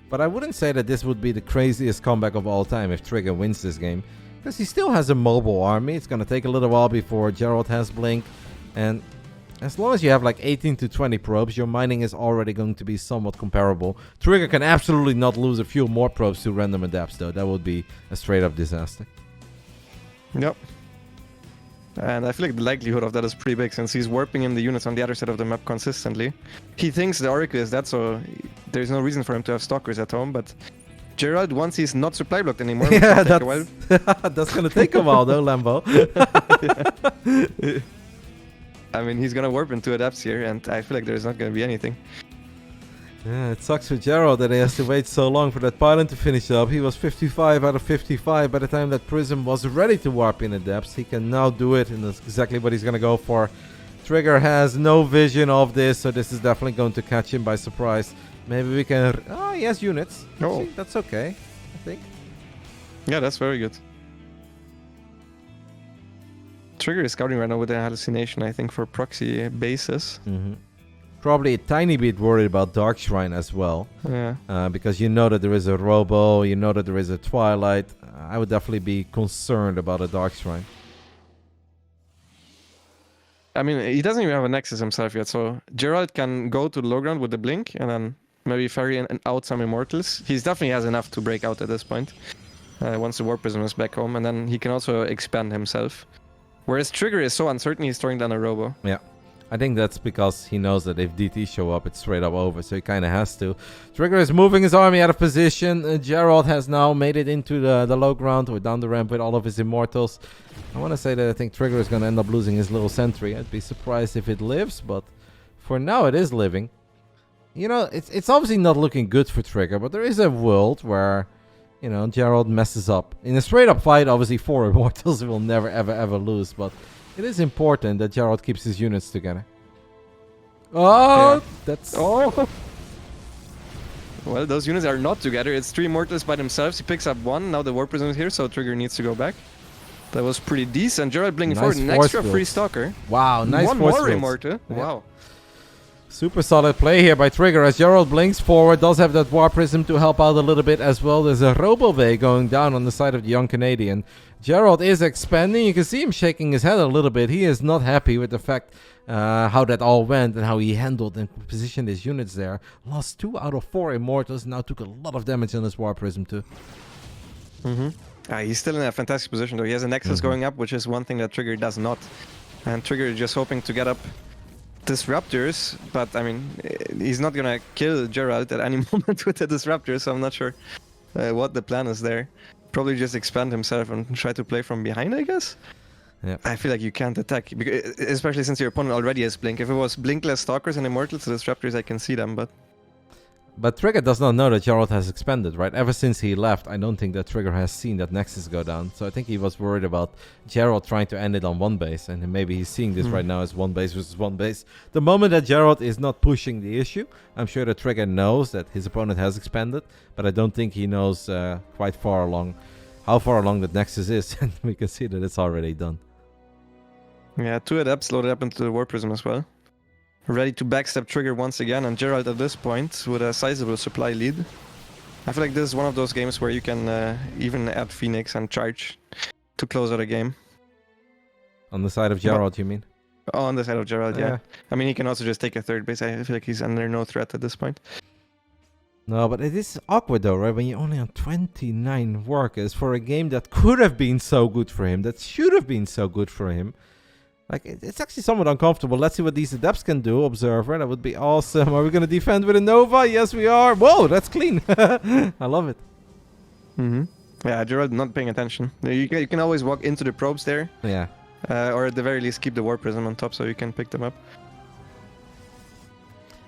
Speaker 1: but I wouldn't say that this would be the craziest comeback of all time if Trigger wins this game. Because he still has a mobile army. It's going to take a little while before Gerald has Blink. And as long as you have like 18 to 20 probes, your mining is already going to be somewhat comparable. Trigger can absolutely not lose a few more probes to random adapts, though. That would be a straight up disaster.
Speaker 2: Yep. And I feel like the likelihood of that is pretty big since he's warping in the units on the other side of the map consistently. He thinks the Oracle is dead, so there's no reason for him to have stalkers at home, but Gerald, once he's not supply blocked anymore,
Speaker 1: yeah, that's gonna take a while though, Lambo.
Speaker 2: I mean, he's gonna warp into adapts here, and I feel like there's not gonna be anything.
Speaker 1: Yeah, it sucks for Gerald that he has to wait so long for that pylon to finish up. He was 55 out of 55 by the time that Prism was ready to warp in adapts. He can now do it, and that's exactly what he's gonna go for. Trigger has no vision of this, so this is definitely going to catch him by surprise. Maybe we can... Oh, he has units.
Speaker 2: Oh.
Speaker 1: That's okay, I think.
Speaker 2: Yeah, that's very good. Trigger is scouting right now with a hallucination, I think, for proxy bases.
Speaker 1: Probably a tiny bit worried about Dark Shrine as well.
Speaker 2: Yeah.
Speaker 1: Because you know that there is a Robo, you know that there is a Twilight. I would definitely be concerned about a Dark Shrine.
Speaker 2: I mean, he doesn't even have a Nexus himself yet, so Gerald can go to the low ground with the Blink and then maybe ferry and out some Immortals. He definitely has enough to break out at this point. once the Warp Prism is back home, and then he can also expand himself. Whereas Trigger is so uncertain, he's throwing down a Robo.
Speaker 1: Yeah. I think that's because he knows that if DT show up, it's straight up over, so he kind of has to. Trigger is moving his army out of position. Gerald has now made it into the low ground or down the ramp with all of his Immortals. I want to say that I think Trigger is going to end up losing his little sentry. I'd be surprised if it lives, but for now it is living. You know, it's obviously not looking good for Trigger, but there is a world where, you know, Gerald messes up. In a straight up fight, obviously 4 Immortals will never ever lose, but it is important that Gerald keeps his units together. Oh, yeah. That's...
Speaker 2: Oh! Well, those units are not together. It's 3 Immortals by themselves. He picks up 1. Now the Warp Prism is here, so Trigger needs to go back. That was pretty decent. Gerald blinking forward. An extra free Stalker.
Speaker 1: Wow, nice.
Speaker 2: 1 more Immortal.
Speaker 1: Yeah.
Speaker 2: Wow.
Speaker 1: Super solid play here by Trigger as Gerald blinks forward. Does have that Warp Prism to help out a little bit as well. There's a Robovay going down on the side of the young Canadian. Gerald is expanding. You can see him shaking his head a little bit. He is not happy with the fact how that all went and how he handled and positioned his units there. Lost 2 out of 4 Immortals. Now took a lot of damage on his Warp Prism too.
Speaker 2: He's still in a fantastic position though. He has a Nexus going up, which is one thing that Trigger does not. And Trigger is just hoping to get up Disruptors, but I mean, he's not gonna kill Gerald at any moment with the Disruptors, so I'm not sure what the plan is there. Probably just expand himself and try to play from behind, I guess.
Speaker 1: Yeah.
Speaker 2: I feel like you can't attack, especially since your opponent already has Blink. If it was Blinkless Stalkers and Immortals, the Disruptors, I can see them, but...
Speaker 1: But Trigger does not know that Gerald has expanded, right? Ever since he left, I don't think that Trigger has seen that Nexus go down. So I think he was worried about Gerald trying to end it on 1 base. And maybe he's seeing this right now as 1 base versus 1 base. The moment that Gerald is not pushing the issue, I'm sure that Trigger knows that his opponent has expanded. But I don't think he knows quite far along how far along that Nexus is. And we can see that it's already done.
Speaker 2: Yeah, 2 Adepts loaded up into the Warp Prism as well. Ready to backstep Trigger once again, and Gerald at this point with a sizable supply lead. I feel like this is one of those games where you can even add Phoenix and charge to close out a game.
Speaker 1: On the side of Gerald, you mean?
Speaker 2: Oh, on the side of Gerald, yeah. I mean, he can also just take a 3rd base. I feel like he's under no threat at this point.
Speaker 1: No, but it is awkward though, right? When you're only on 29 workers for a game that could have been so good for him, that should have been so good for him. Like, it's actually somewhat uncomfortable. Let's see what these Adepts can do. Observer, that would be awesome. Are we going to defend with a Nova? Yes, we are. Whoa, that's clean. I love it.
Speaker 2: Yeah, Gerald not paying attention. You can always walk into the probes there.
Speaker 1: Yeah.
Speaker 2: Or at the very least keep the Warp Prism on top so you can pick them up.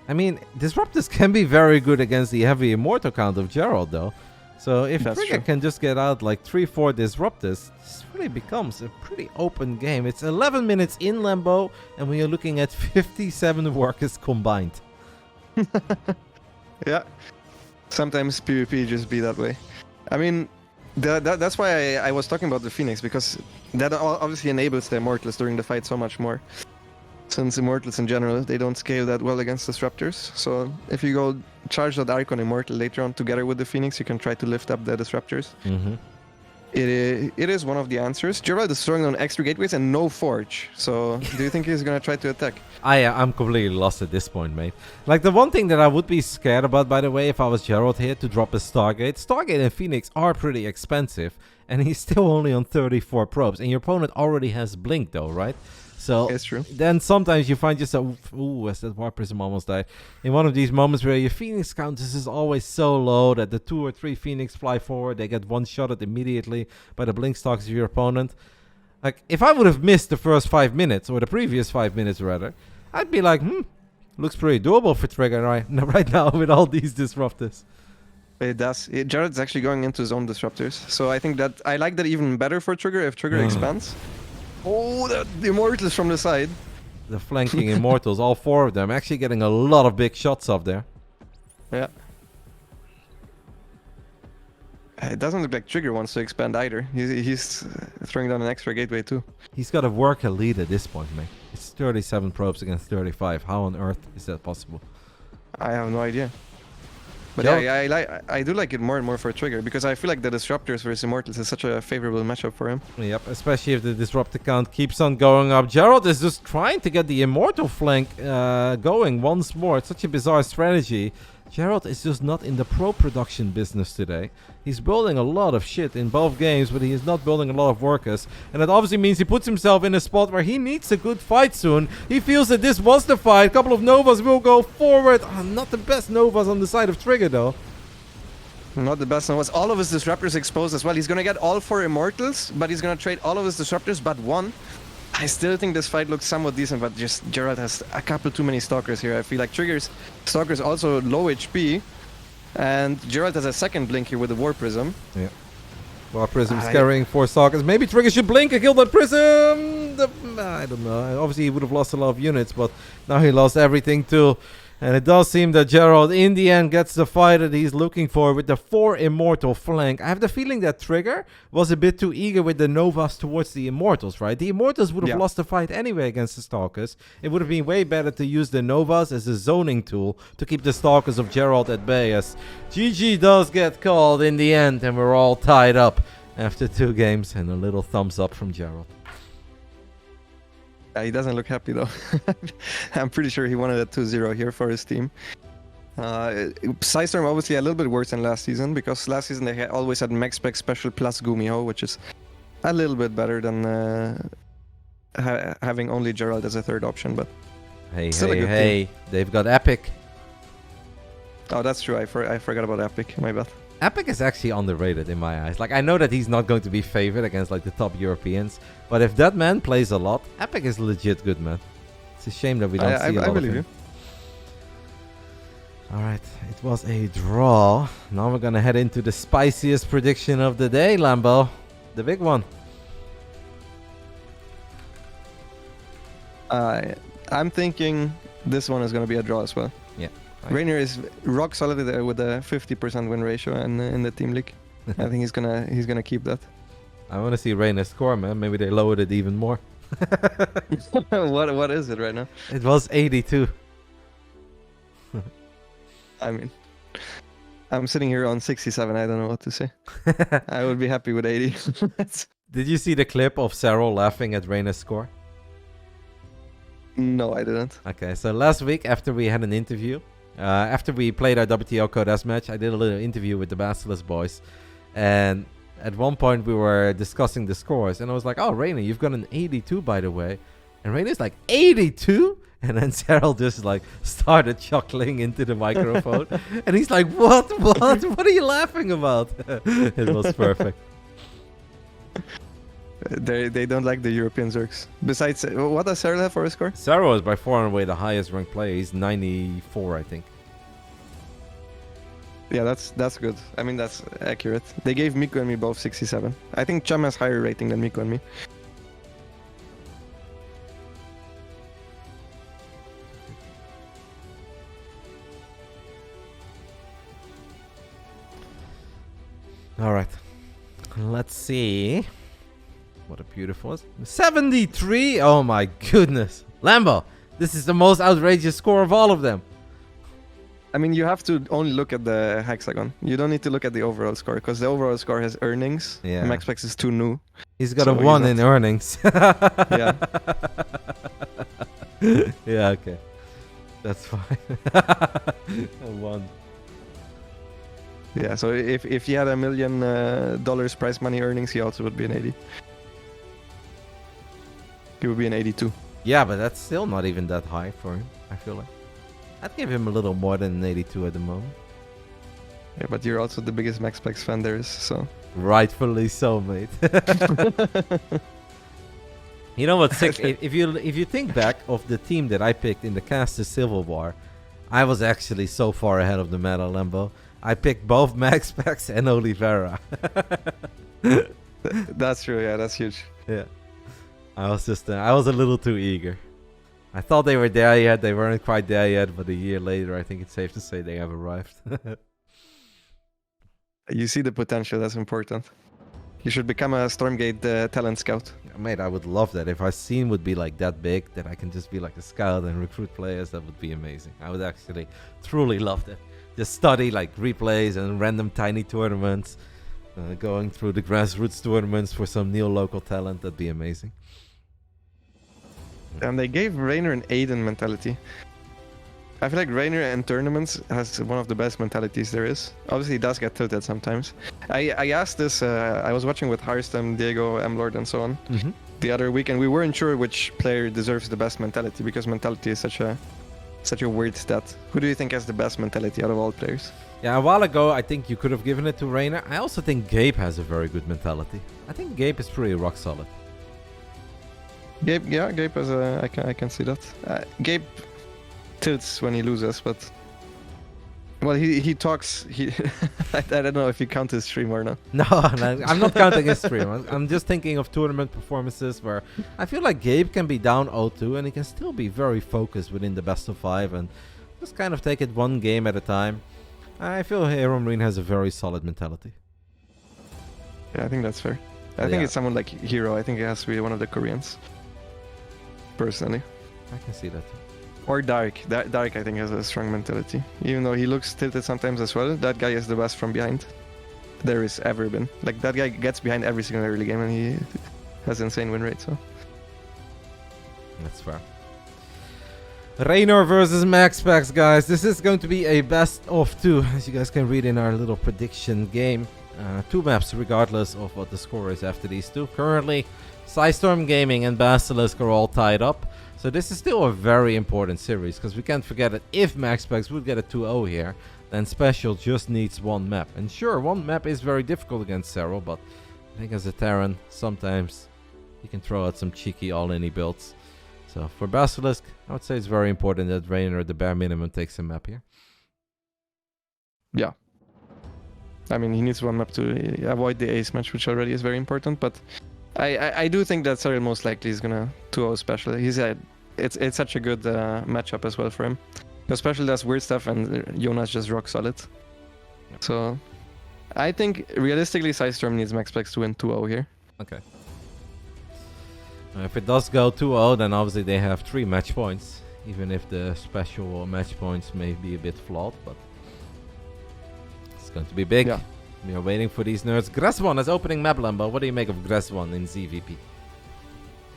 Speaker 1: I mean, Disruptors can be very good against the heavy Immortal count of Gerald, though. So if Trigger can just get out like 3-4 Disruptors, this really becomes a pretty open game. It's 11 minutes in Lambo, and we are looking at 57 workers combined.
Speaker 2: Yeah. Sometimes PvP just be that way. I mean, that's why I was talking about the Phoenix, because that obviously enables the Immortals during the fight so much more. Since Immortals in general, they don't scale that well against Disruptors. So if you go charge that Archon Immortal later on together with the Phoenix, you can try to lift up the Disruptors. It is one of the answers. Gerald is throwing on extra gateways and no Forge. So do you think he's going to try to attack?
Speaker 1: I'm completely lost at this point, mate. Like, the one thing that I would be scared about, by the way, if I was Gerald here, to drop a Stargate. Stargate and Phoenix are pretty expensive, and he's still only on 34 probes. And your opponent already has Blink, though, right? So
Speaker 2: it's true.
Speaker 1: Then sometimes you find yourself, ooh, as that Warp Prism almost died, in one of these moments where your Phoenix counters is always so low that the 2 or 3 Phoenix fly forward, they get one-shotted immediately by the Blink stocks of your opponent. Like, if I would have missed the first 5 minutes, or the previous 5 minutes rather, I'd be like, looks pretty doable for Trigger right now with all these Disruptors.
Speaker 2: It does. Gerald's actually going into his own Disruptors. So I think that I like that even better for Trigger if Trigger expands. Oh, the Immortals from the side.
Speaker 1: The flanking Immortals, all 4 of them, actually getting a lot of big shots off there.
Speaker 2: Yeah. It doesn't look like Trigger wants to expand either. He's throwing down an extra gateway too.
Speaker 1: He's got to work a lead at this point, mate. It's 37 probes against 35. How on earth is that possible?
Speaker 2: I have no idea. But yeah, I do like it more and more for Trigger, because I feel like the Disruptors versus Immortals is such a favorable matchup for him.
Speaker 1: Yep, especially if the Disruptor count keeps on going up. Gerald is just trying to get the Immortal flank going once more. It's such a bizarre strategy Gerald is just not in the pro production business today. He's building a lot of shit in both games, but he is not building a lot of workers. And that obviously means he puts himself in a spot where he needs a good fight soon. He feels that this was the fight. A couple of Novas will go forward. Not the best Novas on the side of Trigger, though.
Speaker 2: Not the best. Was all of his disruptors exposed as well. He's gonna get all 4 immortals, but he's gonna trade all of his disruptors but 1. I still think this fight looks somewhat decent, but just Gerald has a couple too many stalkers here. I feel like Trigger's stalkers also low HP, and Gerald has a second blink here with the War Prism.
Speaker 1: Yeah. War Prism's carrying 4 stalkers. Maybe Trigger should blink and kill that Prism. I don't know. Obviously, he would have lost a lot of units, but now he lost everything too. And it does seem that Gerald, in the end, gets the fight that he's looking for with the 4 Immortal flank. I have the feeling that Trigger was a bit too eager with the Novas towards the Immortals, right? The Immortals would have lost the fight anyway against the Stalkers. It would have been way better to use the Novas as a zoning tool to keep the Stalkers of Gerald at bay, as GG does get called in the end, and we're all tied up after 2 games, and a little thumbs up from Gerald.
Speaker 2: He doesn't look happy though. I'm pretty sure he wanted a 2-0 here for his team. PSISTORM obviously a little bit worse than last season, because last season they always had MaxPax special plus Gumiho, which is a little bit better than having only Gerald as a third option. But
Speaker 1: hey, they've got Epic.
Speaker 2: Oh, that's true. I forgot about Epic. My bad.
Speaker 1: Epic is actually underrated in my eyes. Like, I know that he's not going to be favored against like the top Europeans, but if that man plays a lot, Epic is legit good, man. It's a shame that we don't see a lot of him. Alright, it was a draw. Now we're gonna head into the spiciest prediction of the day, Lambo. The big one.
Speaker 2: I'm thinking this one is gonna be a draw as well.
Speaker 1: Yeah.
Speaker 2: Reynor is rock solid with a 50% win ratio and in the team league. I think he's gonna keep that.
Speaker 1: I want to see Reynor score, man. Maybe they lowered it even more.
Speaker 2: What is it right now?
Speaker 1: It was 82.
Speaker 2: I mean, I'm sitting here on 67. I don't know what to say. I would be happy with 80.
Speaker 1: Did you see the clip of Serral laughing at Reynor's score?
Speaker 2: No, I didn't.
Speaker 1: Okay, so last week after we had an interview, after we played our WTL Codas match, I did a little interview with the BASILISK boys, and at one point we were discussing the scores, and I was like, "Oh, Reynor, you've got an 82, by the way," and Reynor's like, "82?" And then Serral just like started chuckling into the microphone, and he's like, "What are you laughing about?" It was perfect.
Speaker 2: They don't like the European Zergs. Besides, what does Serral have for a score?
Speaker 1: Serral is by far and away the highest ranked player. He's 94, I think.
Speaker 2: Yeah, that's good. I mean, that's accurate. They gave Miku and me both 67. I think Chum has higher rating than Miku and me.
Speaker 1: All right, let's see. What a beautiful 73. Oh my goodness, Lambo, this is the most outrageous score of all of them.
Speaker 2: I mean, you have to only look at the hexagon. You don't need to look at the overall score, because the overall score has earnings.
Speaker 1: Yeah,
Speaker 2: MaxPax is too new.
Speaker 1: He's got a 1 in earnings.
Speaker 2: Yeah.
Speaker 1: Yeah, okay, that's fine. A 1.
Speaker 2: Yeah, so if he had $1 million prize money earnings, he also would be an 80. He would be an 82.
Speaker 1: Yeah, but that's still not even that high for him, I feel like. I'd give him a little more than an 82 at the moment.
Speaker 2: Yeah, but you're also the biggest MaxPax fan there is, so...
Speaker 1: Rightfully so, mate. You know what's sick? If you think back of the team that I picked in the Caster Civil War, I was actually so far ahead of the meta, Lambo. I picked both MaxPax and Oliveira.
Speaker 2: That's true, yeah, that's huge.
Speaker 1: Yeah. I was a little too eager. I thought they were there yet. They weren't quite there yet, but a year later, I think it's safe to say they have arrived.
Speaker 2: You see the potential, that's important. You should become a Stormgate talent scout.
Speaker 1: Yeah, mate, I would love that. If our scene would be like that big, that I can just be like a scout and recruit players, that would be amazing. I would actually truly love that. Just study like replays and random tiny tournaments. Going through the grassroots tournaments for some new local talent, that'd be amazing.
Speaker 2: And they gave Reynor an Aiden mentality. I feel like Reynor in tournaments has one of the best mentalities there is. Obviously, he does get tilted sometimes. I asked this, I was watching with Harstem, Diego, M-Lord, and so on the other week, and we weren't sure which player deserves the best mentality because mentality is such a weird stat. Who do you think has the best mentality out of all players?
Speaker 1: Yeah, a while ago, I think you could have given it to Reynor. I also think Gabe has a very good mentality. I think Gabe is pretty rock solid.
Speaker 2: Gabe has I can see that. Gabe tilts when he loses, but well, he talks. I don't know if you count his stream or not.
Speaker 1: No, I'm not counting his stream. I'm just thinking of tournament performances where I feel like Gabe can be down 0-2 and he can still be very focused within the best of 5 and just kind of take it one game at a time. I feel Hero Marine has a very solid mentality.
Speaker 2: Yeah, I think that's fair. I think it's someone like Hero. I think it has to be one of the Koreans. Personally.
Speaker 1: I can see that too.
Speaker 2: Or Dark. Dark, I think, has a strong mentality. Even though he looks tilted sometimes as well, that guy is the best from behind there has ever been. Like, that guy gets behind every single early game and he has insane win rate, so.
Speaker 1: That's fair. Reynor versus MaxPax, guys. This is going to be a best of 2, as you guys can read in our little prediction game. 2 maps, regardless of what the score is after these 2. Currently, PSISTORM Gaming and Basilisk are all tied up. So this is still a very important series, because we can't forget that if MaxPax would get a 2-0 here, then Special just needs 1 map. And sure, 1 map is very difficult against Serral, but I think as a Terran, sometimes he can throw out some cheeky all-in builds. So for Basilisk, I would say it's very important that Reynor at the bare minimum takes a map here.
Speaker 2: Yeah. I mean, he needs 1 map to avoid the ace match, which already is very important, but I do think that Serral most likely is gonna 2-0 Special. He said it's such a good matchup as well for him. Because Special does weird stuff and Jonas just rock solid. Yep. So I think realistically PSISTORM needs MaxPax to win 2-0 here.
Speaker 1: Okay. If it does go 2-0, then obviously they have 3 match points. Even if the Special match points may be a bit flawed, but it's going to be big. Yeah. We are waiting for these nerds. Gresswan is opening map, Lambo. What do you make of Gresswan in ZVP?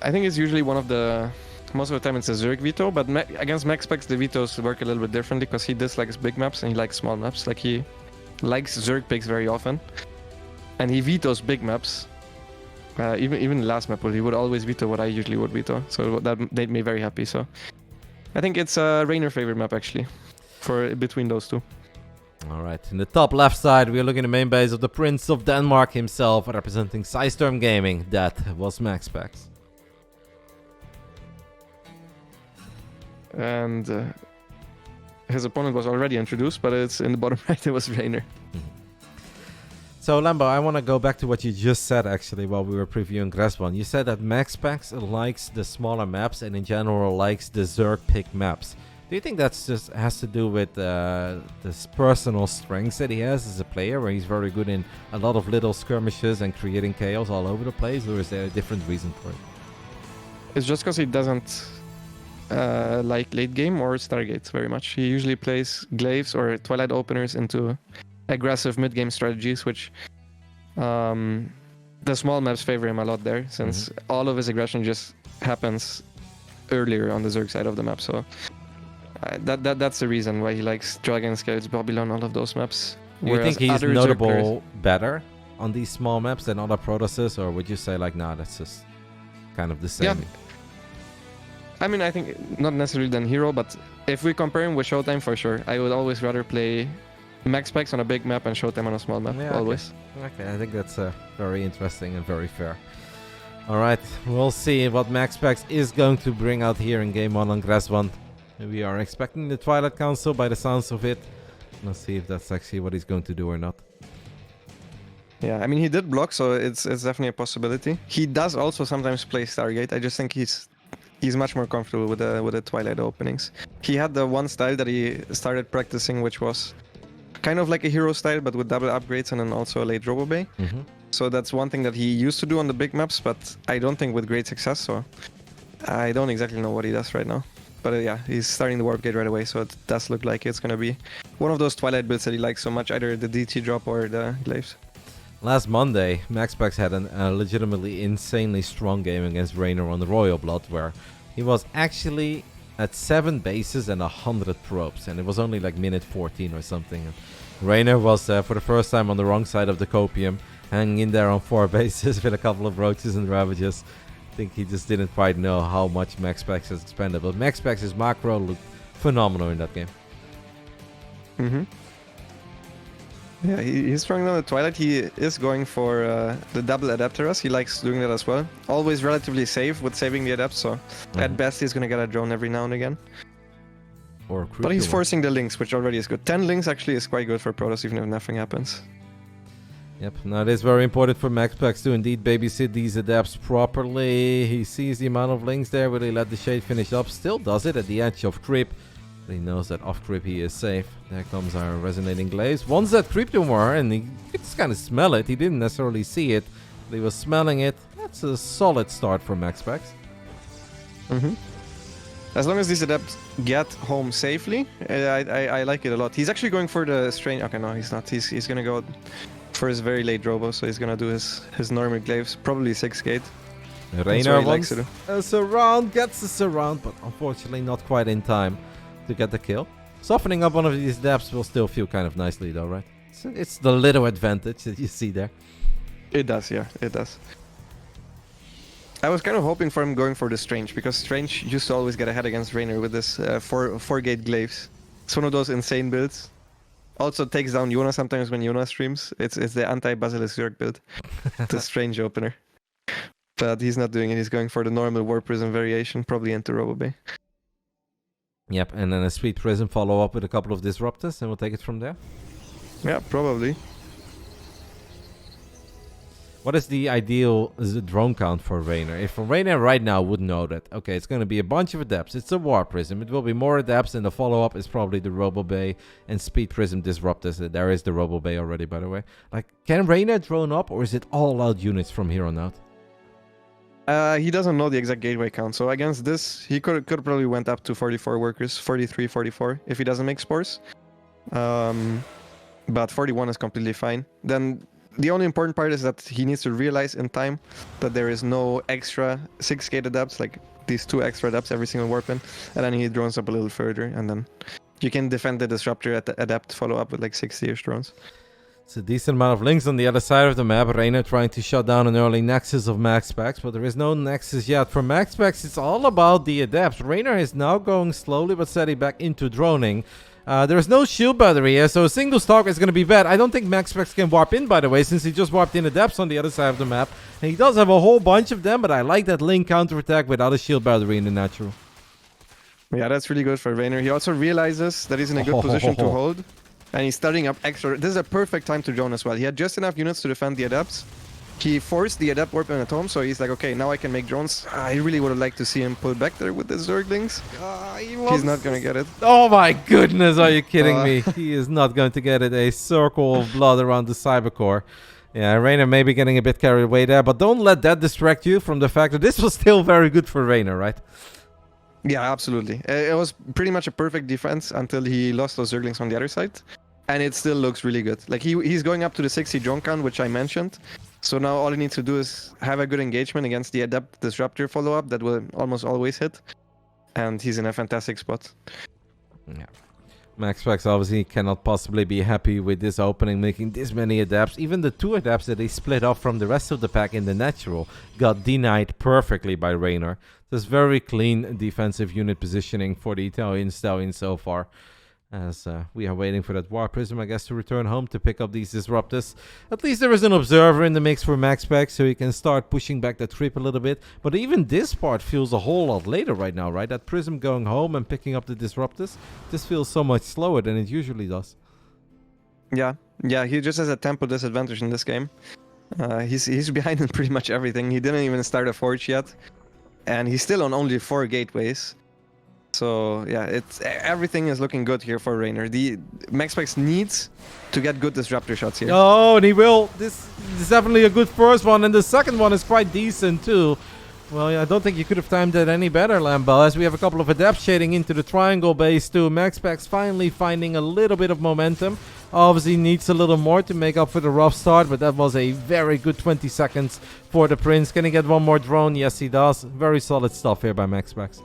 Speaker 2: I think it's usually one of the... Most of the time it's a Zerg veto, but against MaxPax the vetoes work a little bit differently because he dislikes big maps and he likes small maps. Like, he likes Zerg picks very often. And he vetoes big maps. Even the last map, he would always veto what I usually would veto. So that made me very happy. So I think it's a Reynor favorite map, actually, for between those 2.
Speaker 1: All right, in the top left side, we are looking at the main base of the Prince of Denmark himself, representing PSISTORM Gaming. That was MaxPax. And his opponent was already introduced, but it's in the bottom right, it was Reynor. So, Lambo, I want to go back to what you just said, actually, while we were previewing Gresswan. You said that MaxPax likes the smaller maps and in general likes the Zerg pick maps. Do you think that's just has to do with this personal strengths that he has as a player, where he's very good in a lot of little skirmishes and creating chaos all over the place, or is there a different reason for it?
Speaker 2: It's just because he doesn't like late game or Stargates very much. He usually plays glaives or Twilight openers into aggressive mid game strategies, which the small maps favor him a lot there, since all of his aggression just happens earlier on the Zerg side of the map. So that's the reason why he likes Dragon, Scouts, Babylon, all of those maps.
Speaker 1: Do you think he's notable better on these small maps than other Protoses, or would you say like, nah, that's just kind of the same?
Speaker 2: Yeah. I mean, I think not necessarily than Hero, but if we compare him with Showtime, for sure, I would always rather play MaxPax on a big map and Showtime on a small map, always.
Speaker 1: Okay, I think that's very interesting and very fair. All right, we'll see what MaxPax is going to bring out here in Game 1 on Gresswan. We are expecting the Twilight Council by the sounds of it. Let's see if that's actually what he's going to do or not.
Speaker 2: Yeah, I mean, he did block, so it's definitely a possibility. He does also sometimes play Stargate. I just think he's much more comfortable with the Twilight openings. He had the one style that he started practicing, which was kind of like a Hero style, but with double upgrades and then also a late Robo Bay. So that's one thing that he used to do on the big maps, but I don't think with great success. So I don't exactly know what he does right now. But yeah, he's starting the Warp Gate right away, so it does look like it's going to be one of those Twilight builds that he likes so much, either the DT drop or the Glaives.
Speaker 1: Last Monday, MaxPax had a legitimately insanely strong game against Reynor on the Royal Blood, where he was actually at 7 bases and 100 probes, and it was only like minute 14 or something. And Reynor was for the first time on the wrong side of the copium, hanging in there on 4 bases with a couple of roaches and ravages. I think he just didn't quite know how much MaxPax has expanded, but MaxPax's macro looked phenomenal in that game.
Speaker 2: Mm-hmm. Yeah, he's throwing on the Twilight. He is going for the double Adapterus. He likes doing that as well. Always relatively safe with saving the Adapt, so at best he's going to get a drone every now and again.
Speaker 1: Or
Speaker 2: but he's forcing the links, which already is good. 10 links actually is quite good for Protoss, even if nothing happens.
Speaker 1: Yep, now it is very important for MaxPax to indeed babysit these Adapts properly. He sees the amount of links there, will he let the Shade finish up? Still does it at the edge of creep. He knows that off creep he is safe. There comes our resonating glaze. Once that creep tumor, and he could just kind of smell it. He didn't necessarily see it, but he was smelling it. That's a solid start for MaxPax.
Speaker 2: Mm-hmm. As long as these adapts get home safely, I like it a lot. He's actually going for the strange. Okay, no, he's not. He's gonna go for his very late Robo, so he's gonna do his normal glaives, probably 6 gate.
Speaker 1: Reynor wants a surround, gets the surround, but unfortunately not quite in time to get the kill. Softening up one of these depths will still feel kind of nicely though, right? So it's the little advantage that you see there.
Speaker 2: It does, yeah, it does. I was kind of hoping for him going for the Strange, because Strange used to always get ahead against Reynor with this 4-gate glaives. It's one of those insane builds. Also takes down Yona sometimes when Yona streams. It's the anti-Basilisk Zerg build. The Strange opener. But he's not doing it, he's going for the normal War Prism variation, probably into Robobay.
Speaker 1: Yep, and then a Sweet Prism follow up with a couple of Disruptors, and we'll take it from there.
Speaker 2: Yeah, probably.
Speaker 1: What is the ideal drone count for Reynor? If Reynor right now would know that, okay, it's going to be a bunch of Adepts, it's a War Prism, it will be more Adepts, and the follow-up is probably the Robobay and Speed Prism Disruptors. There is the Robobay already, by the way. Like, can Reynor drone up, or is it all-out units from here on out?
Speaker 2: He doesn't know the exact gateway count, so against this, he could probably went up to 44 workers, 43, 44, if he doesn't make spores. But 41 is completely fine. Then the only important part is that he needs to realize in time that there is no extra 6-gate adapts, like these 2 extra adapts every single warpin, and then he drones up a little further, and then you can defend the Disruptor at the adapt follow up with like 60-ish drones.
Speaker 1: It's a decent amount of links on the other side of the map. Reynor trying to shut down an early Nexus of MaxPax, but there is no Nexus yet. For MaxPax, it's all about the Adepts. Reynor is now going slowly but steady back into droning. There is no shield battery here, so a single Stalker is going to be bad. I don't think MaxPax can warp in, by the way, since he just warped in Adepts on the other side of the map. And he does have a whole bunch of them, but I like that link counterattack without a shield battery in the natural.
Speaker 2: Yeah, that's really good for Reynor. He also realizes that he's in a good position to hold. And he's starting up extra. This is a perfect time to drone as well. He had just enough units to defend the Adepts. He forced the Adept warp in at home, so he's like, okay, now I can make drones. I really would have liked to see him pull back there with the Zerglings. He's not going to get it.
Speaker 1: Oh my goodness, are you kidding me? He is not going to get it. A circle of blood around the Cybercore. Yeah, Reynor may be getting a bit carried away there, but don't let that distract you from the fact that this was still very good for Reynor, right?
Speaker 2: Yeah, absolutely. It was pretty much a perfect defense until he lost those Zerglings on the other side. And it still looks really good. Like, he's going up to the 60 drone count, which I mentioned. So now all he needs to do is have a good engagement against the Adept Disruptor follow-up that will almost always hit. And he's in a fantastic spot.
Speaker 1: Yeah. MaxPax obviously cannot possibly be happy with this opening, making this many Adapts. Even the 2 Adapts that they split off from the rest of the pack in the natural got denied perfectly by Reynor. There's very clean defensive unit positioning for the Italian Stallion so far. As we are waiting for that War Prism, I guess, to return home to pick up these Disruptors. At least there is an Observer in the mix for MaxPax, so he can start pushing back that creep a little bit. But even this part feels a whole lot later right now, right? That Prism going home and picking up the Disruptors. This feels so much slower than it usually does.
Speaker 2: Yeah, he just has a tempo disadvantage in this game. He's behind in pretty much everything. He didn't even start a Forge yet. And he's still on only 4 gateways. So yeah, everything is looking good here for Reynor. The MaxPax needs to get good Disruptor shots here.
Speaker 1: Oh, and he will. This is definitely a good first one, and the second one is quite decent too. Well, I don't think you could have timed that any better, Lambo, as we have a couple of Adepts shading into the triangle base too. MaxPax finally finding a little bit of momentum. Obviously needs a little more to make up for the rough start, but that was a very good 20 seconds for the Prince. Can he get one more drone? Yes, he does. Very solid stuff here by MaxPax.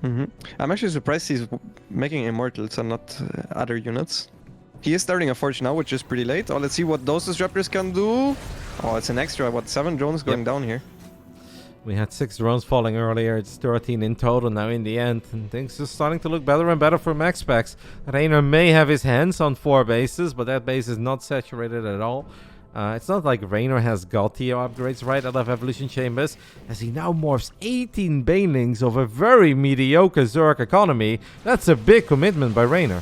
Speaker 2: I'm actually surprised he's making Immortals and not other units. He is starting a Forge now, which is pretty late. Oh, let's see what those Disruptors can do. Oh, it's an extra, what, 7 drones going down here.
Speaker 1: We had 6 drones falling earlier. It's 13 in total now in the end. And things are starting to look better and better for MaxPax. Reynor may have his hands on 4 bases, but that base is not saturated at all. It's not like Reynor has Galtio upgrades right out of Evolution Chambers, as he now morphs 18 Banelings of a very mediocre Zerg economy. That's a big commitment by Reynor.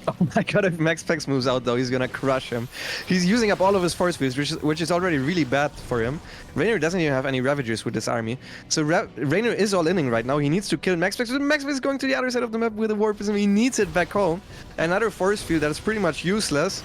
Speaker 2: Oh my god, if MaxPax moves out though, he's gonna crush him. He's using up all of his force fields, which is already really bad for him. Reynor doesn't even have any Ravagers with this army. So Reynor is all-inning right now. He needs to kill MaxPax. MaxPax is going to the other side of the map with a Warpism. He needs it back home. Another force field that is pretty much useless.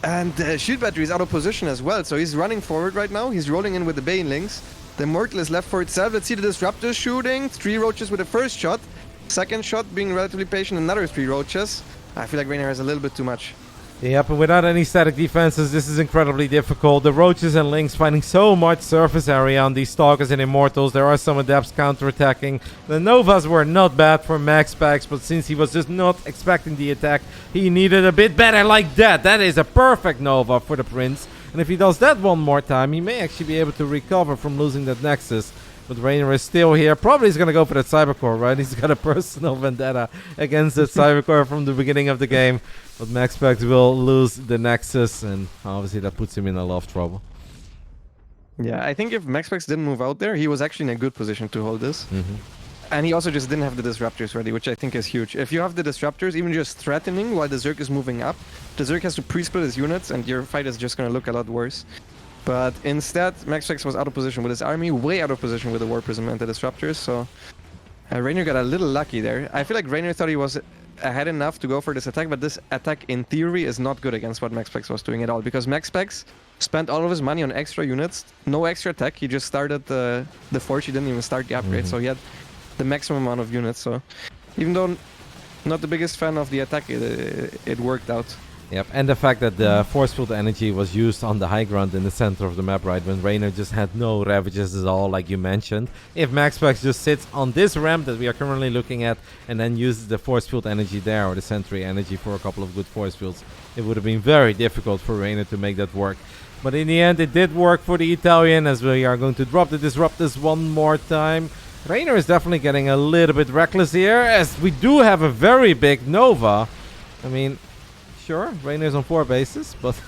Speaker 2: And Shield Battery is out of position as well, so he's running forward right now. He's rolling in with the Banelings. The Immortal is left for itself. Let's see the Disruptors shooting. 3 Roaches with the first shot. Second shot being relatively patient, another 3 Roaches. I feel like Reynor has a little bit too much.
Speaker 1: Yep, and without any static defenses, this is incredibly difficult. The Roaches and Lynx finding so much surface area on these Stalkers and Immortals. There are some Adepts counterattacking. The Novas were not bad for MaxPax, but since he was just not expecting the attack, he needed a bit better like that. That is a perfect Nova for the Prince. And if he does that one more time, he may actually be able to recover from losing that Nexus. But Reynor is still here. Probably he's going to go for that Cybercore, right? He's got a personal vendetta against that Cybercore from the beginning of the game. But MaxPax will lose the Nexus, and obviously that puts him in a lot of trouble.
Speaker 2: Yeah, I think if MaxPax didn't move out there, he was actually in a good position to hold this. And he also just didn't have the Disruptors ready, which I think is huge. If you have the Disruptors, even just threatening while the Zerg is moving up, the Zerg has to pre-split his units, and your fight is just going to look a lot worse. But instead, MaxPax was out of position with his army, way out of position with the War Prism and the Disruptors, so Reynor got a little lucky there. I feel like Reynor thought he was ahead enough to go for this attack, but this attack in theory is not good against what MaxPax was doing at all, because MaxPax spent all of his money on extra units, no extra attack. He just started the Forge, he didn't even start the upgrade, so he had the maximum amount of units. So even though not the biggest fan of the attack, it worked out.
Speaker 1: Yep, and the fact that the force field energy was used on the high ground in the center of the map, right, when Reynor just had no Ravages at all, like you mentioned. If MaxPax just sits on this ramp that we are currently looking at and then uses the force field energy there, or the sentry energy for a couple of good force fields, it would have been very difficult for Reynor to make that work. But in the end, it did work for the Italian, as we are going to drop the Disruptors one more time. Reynor is definitely getting a little bit reckless here, as we do have a very big Nova. I mean, sure, Reynor's on 4 bases, but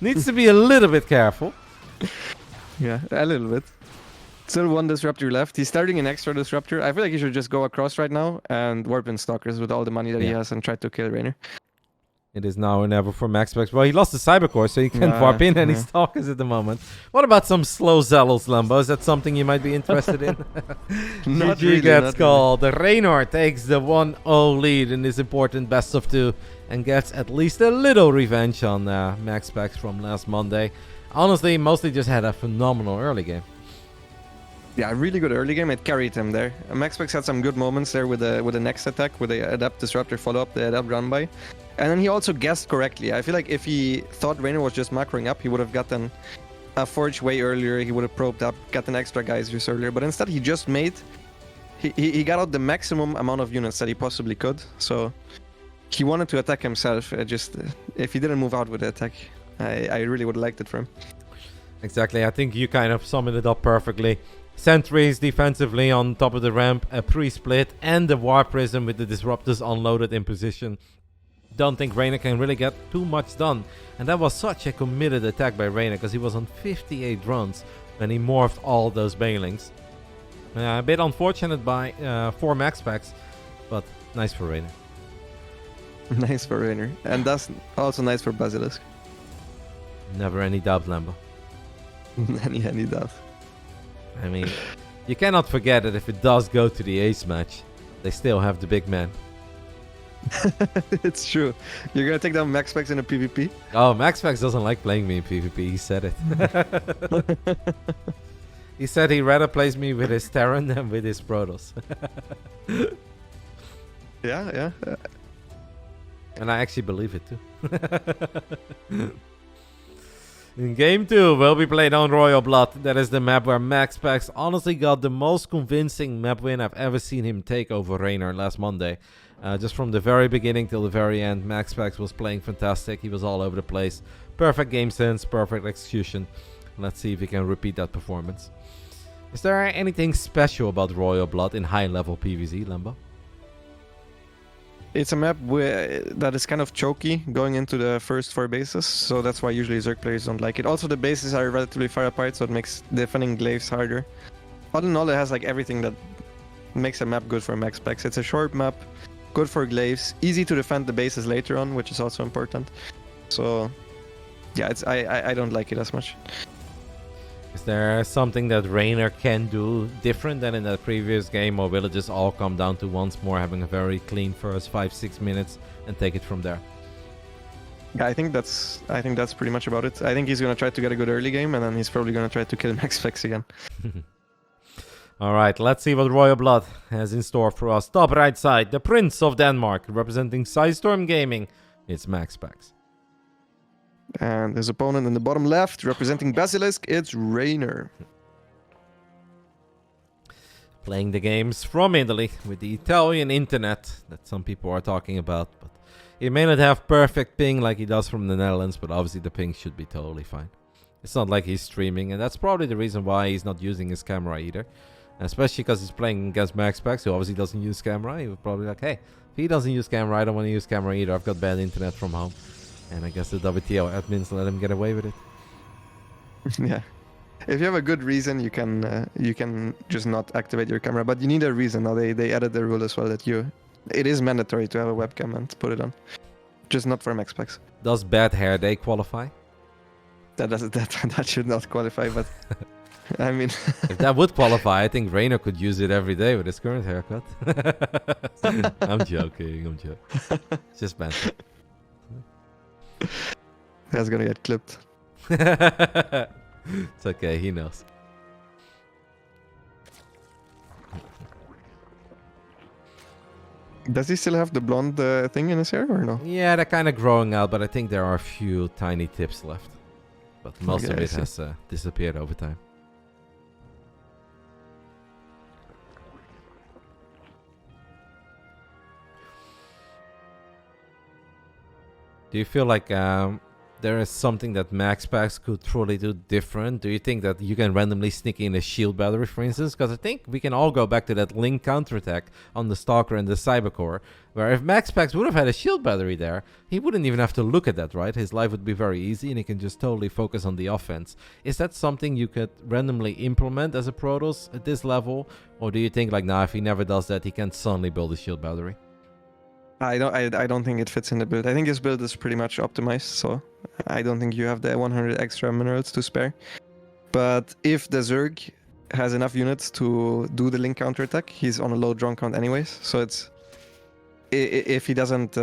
Speaker 1: needs to be a little bit careful.
Speaker 2: Yeah, a little bit. Still 1 Disruptor left. He's starting an extra Disruptor. I feel like he should just go across right now and warp in Stalkers with all the money that he has and try to kill Reynor. It
Speaker 1: is now or never for MaxPax. Well, he lost the Cybercore, so he can't warp in any Stalkers at the moment. What about some slow Zealots, Lambo? Is that something you might be interested in?
Speaker 2: Not
Speaker 1: GG
Speaker 2: really,
Speaker 1: gets
Speaker 2: not
Speaker 1: called. Really. The Reynor takes the 1-0 lead in this important best of 2 and gets at least a little revenge on MaxPax from last Monday. Honestly, mostly just had a phenomenal early game.
Speaker 2: Yeah, really good early game. It carried him there. MaxPax had some good moments there with the next attack, with the Adept Disruptor follow-up, the Adept run-by. And then he also guessed correctly. I feel like if he thought Reynor was just macroing up, he would have gotten a Forge way earlier. He would have probed up, gotten extra geysers earlier. But instead, he just made... He got out the maximum amount of units that he possibly could. So he wanted to attack himself. If he didn't move out with the attack, I really would have liked it for him.
Speaker 1: Exactly. I think you kind of summed it up perfectly. Sentries defensively on top of the ramp, a pre-split, and the War Prism with the Disruptors unloaded in position. Don't think Reynor can really get too much done. And that was such a committed attack by Reynor, because he was on 58 runs when he morphed all those Banelings. A bit unfortunate for MaxPax, but nice for Reynor.
Speaker 2: Nice for Reynor. And that's also nice for Basilisk.
Speaker 1: Never any doubt, Lambo.
Speaker 2: any doubt.
Speaker 1: I mean, you cannot forget that if it does go to the ace match, they still have the big man.
Speaker 2: It's true. You're gonna take down MaxPax in a PvP?
Speaker 1: Oh, MaxPax doesn't like playing me in PvP. He said it. He said he'd rather plays me with his Terran than with his Protoss.
Speaker 2: Yeah.
Speaker 1: And I actually believe it too. In game 2, will be played on Royal Blood. That is the map where MaxPax honestly got the most convincing map win I've ever seen him take over Reynor last Monday. Just from the very beginning till the very end, MaxPax was playing fantastic. He was all over the place. Perfect game sense, perfect execution. Let's see if he can repeat that performance. Is there anything special about Royal Blood in high-level PvZ, Lambo?
Speaker 2: It's a map that is kind of choky going into the first 4 bases, so that's why usually Zerg players don't like it. Also, the bases are relatively far apart, so it makes defending glaives harder. All in all, it has like everything that makes a map good for MaxPax. It's a short map, good for glaives, easy to defend the bases later on, which is also important. So, yeah, I don't like it as much.
Speaker 1: Is there something that Reynor can do different than in that previous game, or will it just all come down to once more having a very clean first 5-6 minutes and take it from there?
Speaker 2: Yeah, I think that's pretty much about it. I think he's gonna try to get a good early game, and then he's probably gonna try to kill MaxPax again.
Speaker 1: All right, let's see what Royal Blood has in store for us. Top right side, the Prince of Denmark, representing PSISTORM Gaming. It's MaxPax.
Speaker 2: And his opponent in the bottom left, representing Basilisk, it's Reynor.
Speaker 1: Playing the games from Italy with the Italian internet that some people are talking about. But he may not have perfect ping like he does from the Netherlands, but obviously the ping should be totally fine. It's not like he's streaming, and that's probably the reason why he's not using his camera either. Especially because he's playing against MaxPax, who obviously doesn't use camera. He would probably like, hey, if he doesn't use camera, I don't want to use camera either. I've got bad internet from home. And I guess the WTL admins let him get away with it.
Speaker 2: Yeah. If you have a good reason, you can just not activate your camera. But you need a reason. Now they added the rule as well that it is mandatory to have a webcam and put it on. Just not for MaxPax.
Speaker 1: Does bad hair day qualify?
Speaker 2: That should not qualify, but I mean...
Speaker 1: If that would qualify, I think Reynor could use it every day with his current haircut. I'm joking. It's just banter.
Speaker 2: That's gonna get clipped.
Speaker 1: It's okay, he knows.
Speaker 2: Does he still have the blonde thing in his hair or no?
Speaker 1: Yeah, they're kind of growing out, but I think there are a few tiny tips left. But most of it has disappeared over time. Do you feel like there is something that MaxPax could truly do different? Do you think that you can randomly sneak in a shield battery, for instance? Because I think we can all go back to that link counterattack on the Stalker and the Cybercore, where if MaxPax would have had a shield battery there, he wouldn't even have to look at that, right? His life would be very easy and he can just totally focus on the offense. Is that something you could randomly implement as a Protoss at this level? Or do you think like, nah, if he never does that, he can suddenly build a shield battery?
Speaker 2: I don't think it fits in the build. I think his build is pretty much optimized, so I don't think you have the 100 extra minerals to spare. But if the Zerg has enough units to do the link counterattack, he's on a low drone count anyways. So it's if he doesn't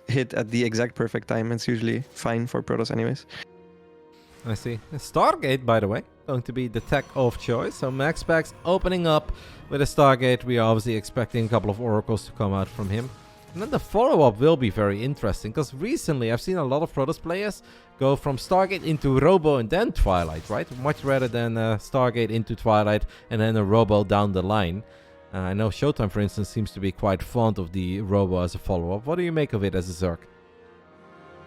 Speaker 2: hit at the exact perfect time, it's usually fine for Protoss anyways.
Speaker 1: I see. Stargate, by the way, going to be the tech of choice. So MaxPax opening up with a Stargate. We are obviously expecting a couple of oracles to come out from him. And then the follow-up will be very interesting, because recently I've seen a lot of Protoss players go from Stargate into Robo and then Twilight, right? Much rather than Stargate into Twilight and then a Robo down the line. I know Showtime, for instance, seems to be quite fond of the Robo as a follow-up. What do you make of it as a Zerg?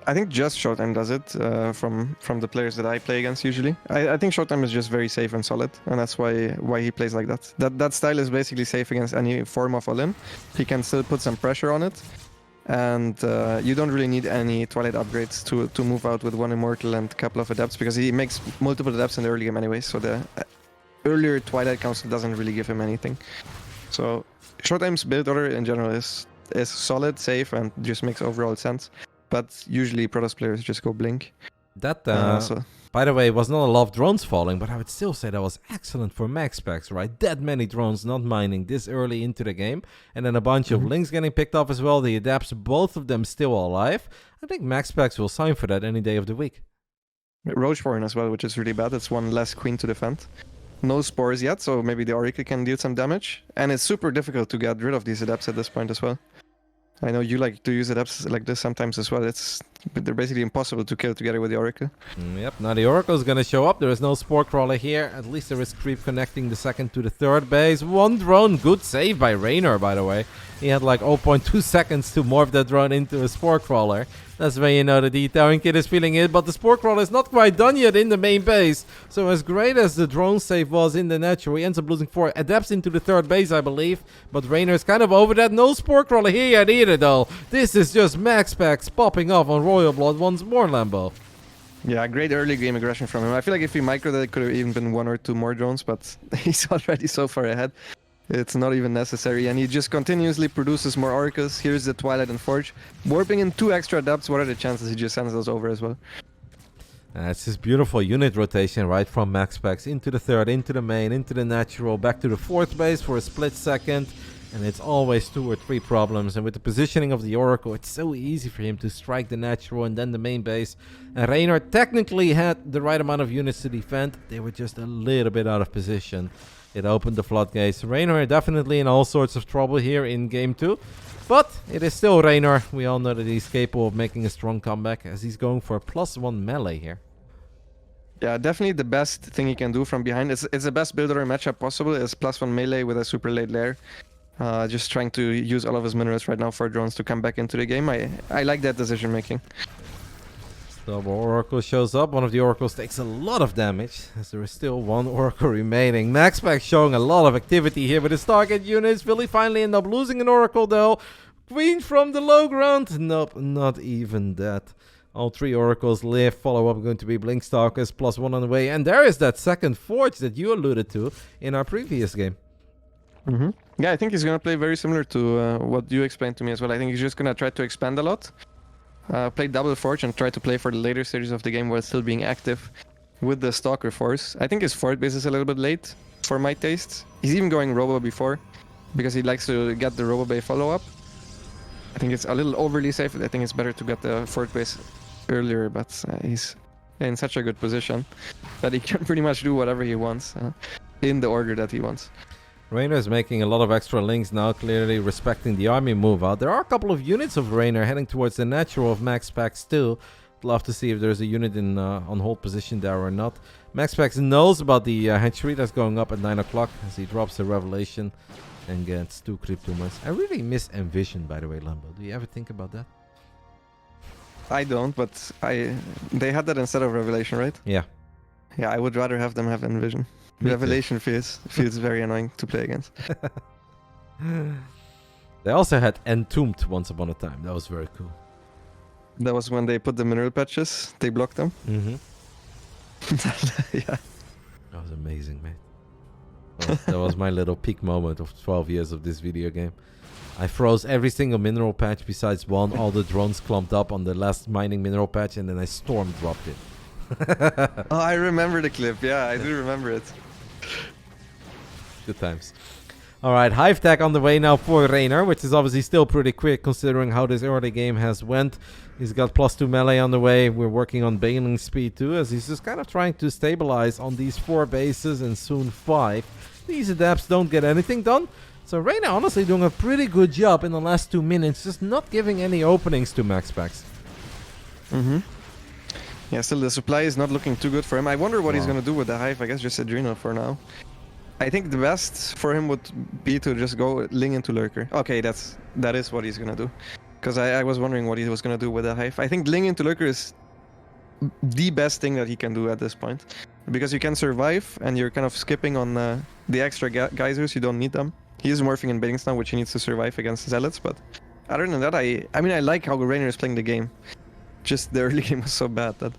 Speaker 2: I think just Showtime does it from the players that I play against usually. I think Showtime is just very safe and solid, and that's why he plays like that. That style is basically safe against any form of all-in. He can still put some pressure on it, and you don't really need any Twilight upgrades to move out with one Immortal and a couple of Adepts, because he makes multiple Adepts in the early game anyway, so the earlier Twilight Council doesn't really give him anything. So Showtime's build order in general is solid, safe, and just makes overall sense. But usually Protoss players just go blink.
Speaker 1: That, by the way, was not a lot of drones falling, but I would still say that was excellent for MaxPax, right? That many drones not mining this early into the game. And then a bunch of links getting picked off as well. The Adapts, both of them still alive. I think MaxPax will sign for that any day of the week.
Speaker 2: Rocheborn as well, which is really bad. It's one less queen to defend. No spores yet, so maybe the Oracle can deal some damage. And it's super difficult to get rid of these Adapts at this point as well. I know you like to use Adapts like this sometimes as well. It's But they're basically impossible to kill together with the Oracle.
Speaker 1: Yep, now the Oracle is going to show up. There is no Spore Crawler here. At least there is creep connecting the second to the third base. One drone, good save by Reynor, by the way. He had like 0.2 seconds to morph that drone into a Spore Crawler. That's when you know the detailing kit is feeling it, but the Spore Crawler is not quite done yet in the main base. So as great as the drone save was in the natural, he ends up losing 4 adepts into the third base, I believe. But Reynor is kind of over that. No Spore Crawler here yet either, though. This is just MaxPax popping off on Royal Blood once more, Lambo.
Speaker 2: Yeah, great early game aggression from him. I feel like if he microed it, it could have even been 1 or 2 more drones, but he's already so far ahead. It's not even necessary, and he just continuously produces more Oracles. Here's the Twilight and Forge. Warping in 2 extra adepts, what are the chances he just sends those over as well?
Speaker 1: It's this beautiful unit rotation right from MaxPax into the third, into the main, into the natural, back to the fourth base for a split second. And it's always 2 or 3 problems. And with the positioning of the Oracle, it's so easy for him to strike the natural and then the main base. And Reynor technically had the right amount of units to defend. They were just a little bit out of position. It opened the floodgates. Reynor definitely in all sorts of trouble here in game 2. But it is still Reynor. We all know that he's capable of making a strong comeback as he's going for a +1 melee here.
Speaker 2: Yeah, definitely the best thing he can do from behind. It's the best build order matchup possible is +1 melee with a super late lair. Just trying to use all of his minerals right now for drones to come back into the game. I like that decision making.
Speaker 1: Double Oracle shows up. One of the Oracles takes a lot of damage as there is still 1 Oracle remaining. MaxPax showing a lot of activity here with his target units. Will he finally end up losing an Oracle though? Queen from the low ground? Nope, not even that. All 3 Oracles live. Follow-up going to be Blinkstalkers +1 on the way. And there is that second Forge that you alluded to in our previous game.
Speaker 2: Mm-hmm. Yeah, I think he's going to play very similar to what you explained to me as well. I think he's just going to try to expand a lot. Play double Forge and try to play for the later stages of the game while still being active with the Stalker Force. I think his Forge base is a little bit late for my taste. He's even going Robo before because he likes to get the Robo Bay follow-up. I think it's a little overly safe. I think it's better to get the Forge base earlier, but he's in such a good position that he can pretty much do whatever he wants in the order that he wants.
Speaker 1: Reynor is making a lot of extra links now, clearly respecting the army move out. There are a couple of units of Reynor heading towards the natural of MaxPax too. Love to see if there's a unit in on hold position there or not. MaxPax knows about the hatchery that's going up at 9 o'clock as he drops the revelation and gets 2 Cryptomans. I really miss Envision, by the way, Lambo. Do you ever think about that?
Speaker 2: I don't, but they had that instead of Revelation, right?
Speaker 1: Yeah.
Speaker 2: Yeah, I would rather have them have Envision. Revelation feels very annoying to play against.
Speaker 1: They also had Entombed once upon a time. That was very cool.
Speaker 2: That was when they put the mineral patches. They blocked them.
Speaker 1: Mm-hmm.
Speaker 2: Yeah.
Speaker 1: That was amazing, mate. Well, that was my little peak moment of 12 years of this video game. I froze every single mineral patch besides one. All the drones clumped up on the last mining mineral patch, and then I storm dropped it.
Speaker 2: Oh, I remember the clip. Yeah, I do remember it.
Speaker 1: Good times. Alright, Hive Tech on the way now for Reynor, which is obviously still pretty quick considering how this early game has went. He's got +2 melee on the way. We're working on bailing speed too, as he's just kind of trying to stabilize on these 4 bases and soon 5. These adepts don't get anything done. So Reynor honestly doing a pretty good job in the last 2 minutes, just not giving any openings to MaxPax.
Speaker 2: Mm-hmm. Yeah, still the supply is not looking too good for him. I wonder what he's going to do with the Hive. I guess just Adrenal for now. I think the best for him would be to just go Ling into Lurker. Okay, that is what he's going to do. Because I was wondering what he was going to do with the Hive. I think Ling into Lurker is the best thing that he can do at this point. Because you can survive and you're kind of skipping on the extra geysers. You don't need them. He is morphing in Billings now, which he needs to survive against Zealots. But other than that, I mean, I like how Reynor is playing the game. Just the early game was so bad that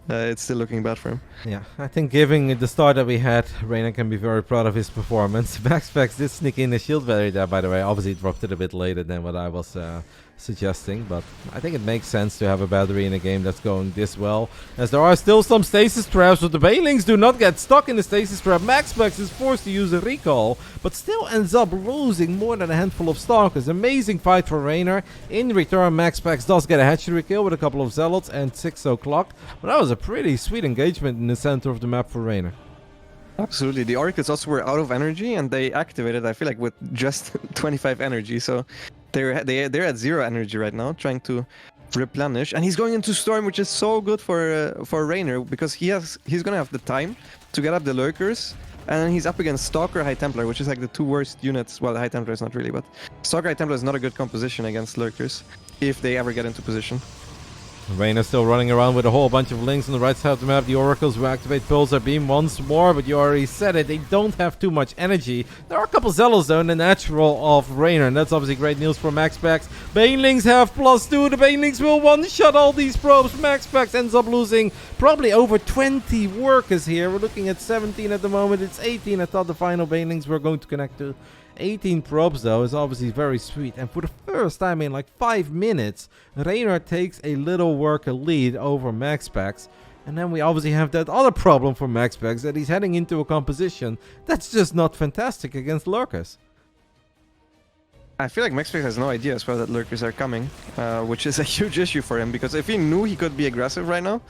Speaker 2: it's still looking bad for him.
Speaker 1: Yeah, I think given the start that we had, Reynor can be very proud of his performance. MaxPax did sneak in the shield battery there, by the way. Obviously, it dropped it a bit later than what I was suggesting, but I think it makes sense to have a battery in a game that's going this well, as there are still some stasis traps, but the Bailings do not get stuck in the stasis trap. MaxPax is forced to use a recall, but still ends up losing more than a handful of Stalkers. Amazing fight for Reynor. In return, MaxPax does get a hatchery kill with a couple of Zealots and 6 o'clock, but that was a pretty sweet engagement in the center of the map for Reynor.
Speaker 2: Absolutely. The Oracles also were out of energy, and they activated, I feel like, with just 25 energy, so they're at 0 energy right now, trying to replenish, and he's going into Storm, which is so good for Reynor because he's gonna have the time to get up the lurkers, and then he's up against Stalker, High Templar, which is like the two worst units. Well, the High Templar is not really, but Stalker, High Templar is not a good composition against lurkers if they ever get into position.
Speaker 1: Reynor still running around with a whole bunch of links on the right side of the map. The Oracles will activate Pulsar Beam once more, but you already said it. They don't have too much energy. There are a couple Zealots though in the natural of Reynor, and that's obviously great news for MaxPax. Banelings have +2. The Banelings will one-shot all these probes. MaxPax ends up losing probably over 20 workers here. We're looking at 17 at the moment. It's 18. I thought the final Banelings were going to connect to 18 probes though is obviously very sweet, and for the first time in like 5 minutes, Reynor takes a little worker lead over MaxPax. And then we obviously have that other problem for MaxPax, that he's heading into a composition that's just not fantastic against lurkers.
Speaker 2: I feel like MaxPax has no idea as well that lurkers are coming, which is a huge issue for him, because if he knew he could be aggressive right now,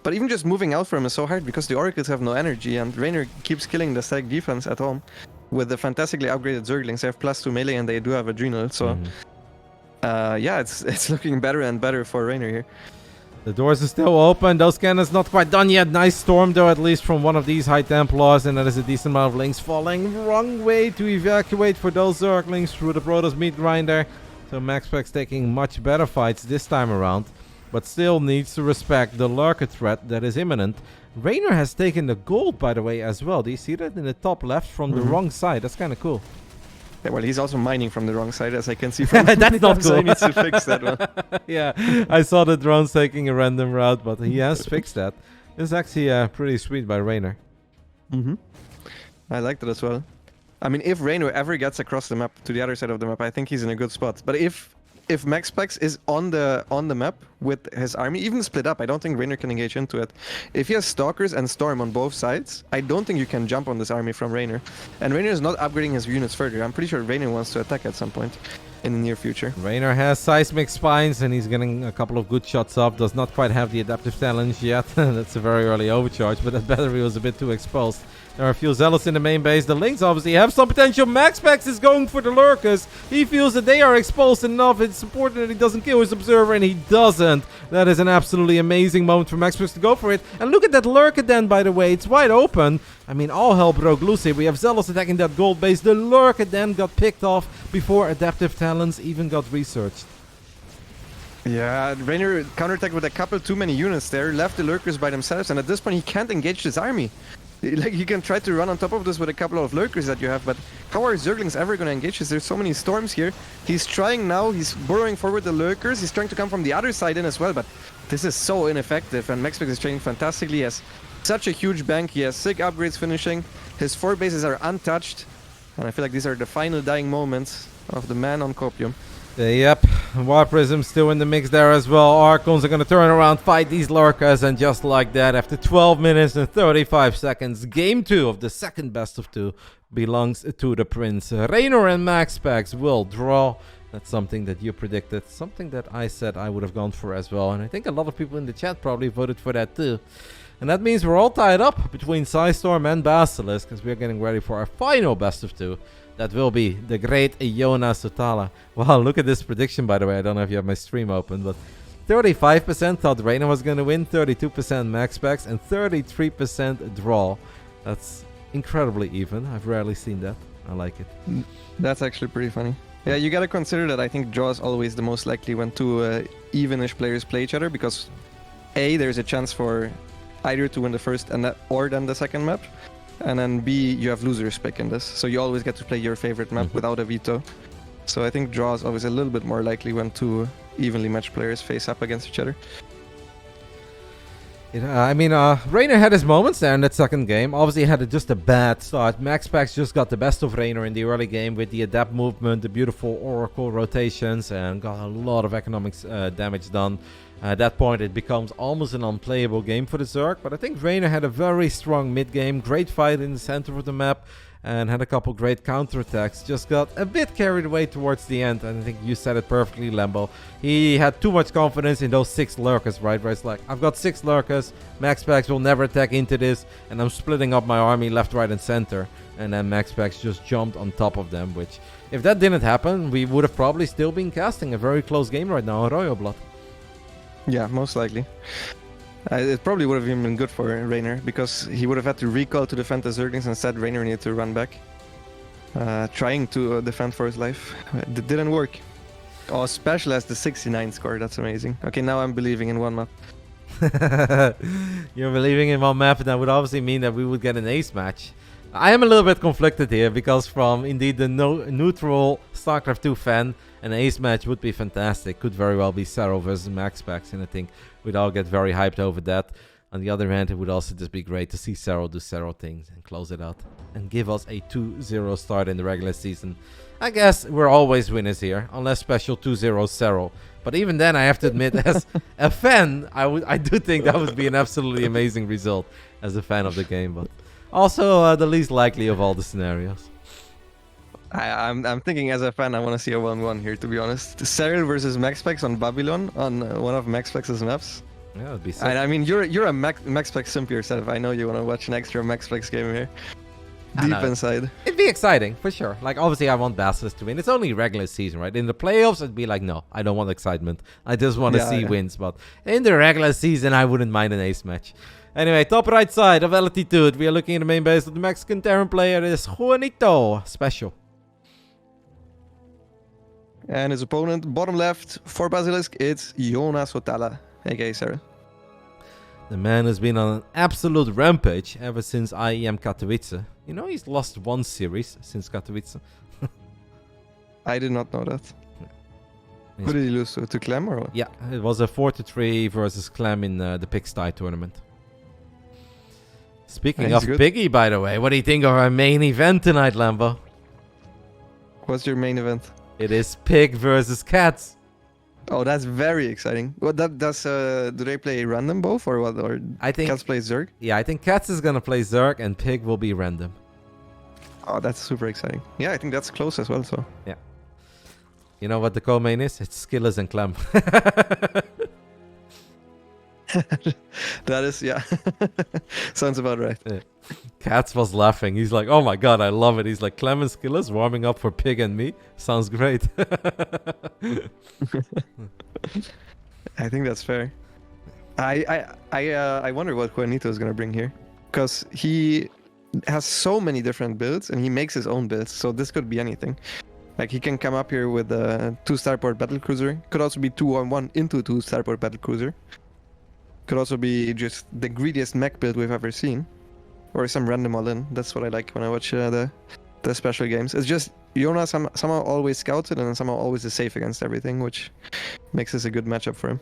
Speaker 2: but even just moving out for him is so hard because the Oracles have no energy, and Reynor keeps killing the static defense at home. With the fantastically upgraded Zerglings, they have +2 melee and they do have Adrenal, so yeah, it's looking better and better for Reynor here.
Speaker 1: The doors are still open. Those cannons not quite done yet. Nice storm though, at least from one of these High Templars, and that is a decent amount of links falling. Wrong way to evacuate for those Zerglings through the Protoss meat grinder. So MaxPax taking much better fights this time around, but still needs to respect the lurker threat that is imminent. Reynor has taken the gold, by the way, as well. Do you see that in the top left from the wrong side? That's kind of cool.
Speaker 2: Yeah, well, he's also mining from the wrong side, as I can see from
Speaker 1: that's not cool.
Speaker 2: So he needs to fix that one.
Speaker 1: Yeah, I saw the drones taking a random route, but he has fixed that. It's actually pretty sweet by Reynor.
Speaker 2: I like that as well. I mean, if Reynor ever gets across the map to the other side of the map, I think he's in a good spot. But if MaxPax is on the map with his army, even split up, I don't think Reynor can engage into it. If he has Stalkers and Storm on both sides, I don't think you can jump on this army from Reynor. And Reynor is not upgrading his units further. I'm pretty sure Reynor wants to attack at some point in the near future.
Speaker 1: Reynor has seismic spines and he's getting a couple of good shots up. Does not quite have the adaptive challenge yet. That's a very early overcharge, but that battery was a bit too exposed. There are a few Zealots in the main base. The Lynx obviously have some potential. MaxPax is going for the lurkers. He feels that they are exposed enough. It's important that he doesn't kill his observer, and he doesn't. That is an absolutely amazing moment for MaxPax to go for it. And look at that lurker den, by the way. It's wide open. I mean, all hell broke loose here. We have Zealots attacking that gold base. The lurker den got picked off before adaptive talents even got researched.
Speaker 2: Yeah, Reynor counterattacked with a couple too many units there, left the lurkers by themselves, and at this point he can't engage this army. Like, you can try to run on top of this with a couple of lurkers that you have, but how are Zerglings ever going to engage this? There's so many storms here. He's trying now, he's burrowing forward the lurkers, he's trying to come from the other side in as well, but this is so ineffective, and MaxPax is training fantastically. He has such a huge bank, he has sick upgrades finishing, his 4 bases are untouched, and I feel like these are the final dying moments of the man on Copium.
Speaker 1: Yep, War Prism still in the mix there as well. Archons are going to turn around, fight these lurkers, and just like that, after 12 minutes and 35 seconds, Game 2 of the second best of 2 belongs to the Prince. Reynor and MaxPax will draw. That's something that you predicted, something that I said I would have gone for as well, and I think a lot of people in the chat probably voted for that too. And that means we're all tied up between PSISTORM and Basilisk, because we're getting ready for our final best of 2. That will be the great Iona Sotala. Wow, look at this prediction, by the way. I don't know if you have my stream open, but 35% thought Reynor was going to win, 32% MaxPax, and 33% draw. That's incredibly even. I've rarely seen that. I like it.
Speaker 2: That's actually pretty funny. Yeah, you gotta consider that I think draw is always the most likely when two evenish players play each other, because A, there's a chance for either to win the first and or then the second map. And then B, you have losers pick in this, so you always get to play your favorite map without a veto. So I think draw is always a little bit more likely when two evenly matched players face up against each other.
Speaker 1: I mean, Reynor had his moments there in that second game. Obviously, he had just a bad start. MaxPax just got the best of Reynor in the early game with the adapt movement, the beautiful Oracle rotations, and got a lot of economics damage done. At that point, it becomes almost an unplayable game for the Zerg, but I think Reynor had a very strong mid-game, great fight in the center of the map, and had a couple great counterattacks. Just got a bit carried away towards the end, and I think you said it perfectly, Lambo. He had too much confidence in those 6 lurkers, right? Where it's like, I've got 6 lurkers, MaxPax will never attack into this, and I'm splitting up my army left, right, and center. And then MaxPax just jumped on top of them, which, if that didn't happen, we would have probably still been casting a very close game right now on Royal Blood.
Speaker 2: Yeah, most likely. It probably would have even been good for Reynor, because he would have had to recall to defend the Zerglings. Instead, Reynor needed to run back, trying to defend for his life. It didn't work. Oh, special as the 69 score. That's amazing. Okay, now I'm believing in one map.
Speaker 1: You're believing in one map, and that would obviously mean that we would get an ace match. I am a little bit conflicted here, because from indeed the neutral StarCraft 2 fan, an ace match would be fantastic. Could very well be Serral versus MaxPax, and I think we'd all get very hyped over that. On the other hand, it would also just be great to see Serral do Serral things and close it out and give us a 2-0 start in the regular season. I guess we're always winners here, unless special 2-0 Serral. But even then, I have to admit, as a fan, I do think that would be an absolutely amazing result as a fan of the game. But also the least likely of all the scenarios.
Speaker 2: I'm thinking as a fan, I want to see a 1-1 here, to be honest. Serral versus MaxPax on Babylon on one of MaxPax's maps.
Speaker 1: Yeah, that'd be sick.
Speaker 2: And I mean, you're a MaxPax simp yourself. I know you want to watch an extra MaxPax game here. Deep inside.
Speaker 1: It'd be exciting, for sure. Like, obviously, I want Basilisk to win. It's only regular season, right? In the playoffs, it'd be like, no, I don't want excitement. I just want to see wins. But in the regular season, I wouldn't mind an ace match. Anyway, top right side of Altitude. We are looking at the main base of the Mexican Terran player. It is Juanito. Special.
Speaker 2: And his opponent, bottom left, for Basilisk, it's Jonas Hotala, aka Serral.
Speaker 1: The man has been on an absolute rampage ever since IEM Katowice. You know, he's lost one series since Katowice.
Speaker 2: I did not know that.
Speaker 1: Yeah.
Speaker 2: Who did he lose to? To Clem or what?
Speaker 1: Yeah, it was a 4-3 versus Clem in the PSISTORM tournament. Speaking of Piggy, by the way, what do you think of our main event tonight, Lambo?
Speaker 2: What's your main event?
Speaker 1: It is Pig versus Cats.
Speaker 2: Oh, that's very exciting. What that does? Do they play random both or what? Or
Speaker 1: I think
Speaker 2: Cats play Zerg?
Speaker 1: Yeah, I think Cats is gonna play Zerg and Pig will be random.
Speaker 2: Oh, that's super exciting. Yeah, I think that's close as well. So
Speaker 1: yeah, you know what the co-main is? It's Skillers and Clem.
Speaker 2: that is, yeah, sounds about right.
Speaker 1: Yeah. Cats was laughing. He's like, "Oh my god, I love it." He's like, "Clem and Skillers warming up for Pig and me. Sounds great."
Speaker 2: I think that's fair. I wonder what Juanito is gonna bring here, because he has so many different builds and he makes his own builds. So this could be anything. Like he can come up here with a 2-starport battlecruiser. Could also be 2-on-1 into 2-starport battlecruiser. Could also be just the greediest mech build we've ever seen, or some random all-in. That's what I like when I watch the special games. It's just Jonas somehow always scouted and somehow always is safe against everything, which makes this a good matchup for him.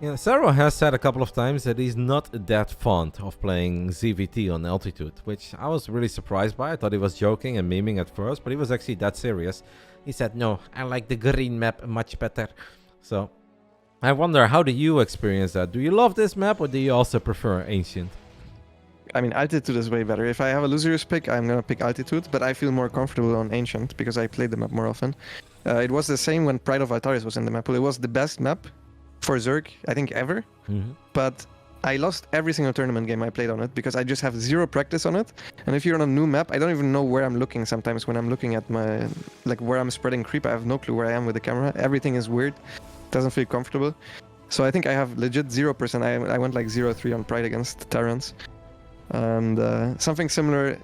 Speaker 1: Yeah, Serral has said a couple of times that he's not that fond of playing ZVT on Altitude, which I was really surprised by. I thought he was joking and memeing at first, but he was actually that serious. He said, "No, I like the green map much better." So I wonder, how do you experience that? Do you love this map or do you also prefer Ancient?
Speaker 2: I mean, Altitude is way better. If I have a loser's pick, I'm gonna pick Altitude, but I feel more comfortable on Ancient because I played the map more often. It was the same when Pride of Altaris was in the map. It was the best map for Zerg, I think, ever.
Speaker 1: Mm-hmm.
Speaker 2: But I lost every single tournament game I played on it because I just have zero practice on it. And if you're on a new map, I don't even know where I'm looking sometimes when I'm looking at my, like where I'm spreading creep. I have no clue where I am with the camera. Everything is weird. Doesn't feel comfortable. So I think I have legit 0%. I went like 0-3 on Pride against Terrans. And something similar